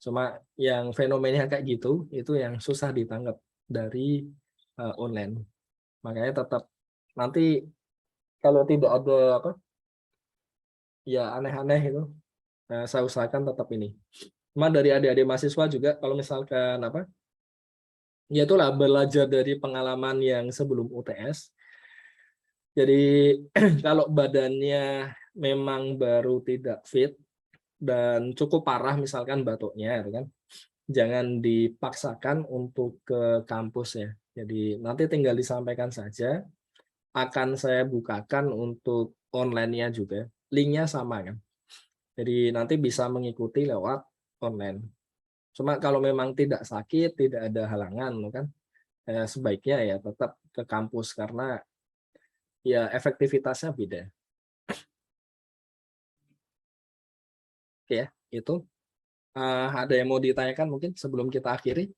Cuma yang fenomena kayak gitu, itu yang susah ditangkap dari online. Makanya tetap nanti kalau tidak ada apa ya aneh-aneh itu, saya usahakan tetap ini. Cuma dari adik-adik mahasiswa juga kalau misalkan apa, ya itulah belajar dari pengalaman yang sebelum UTS. Jadi kalau badannya memang baru tidak fit dan cukup parah misalkan batuknya, gitu kan, jangan dipaksakan untuk ke kampus ya. Jadi nanti tinggal disampaikan saja, akan saya bukakan untuk online-nya juga, linknya sama kan. Jadi nanti bisa mengikuti lewat online. Cuma kalau memang tidak sakit, tidak ada halangan, kan sebaiknya ya tetap ke kampus karena ya efektivitasnya beda. Oke ya, itu ada yang mau ditanyakan mungkin sebelum kita akhiri?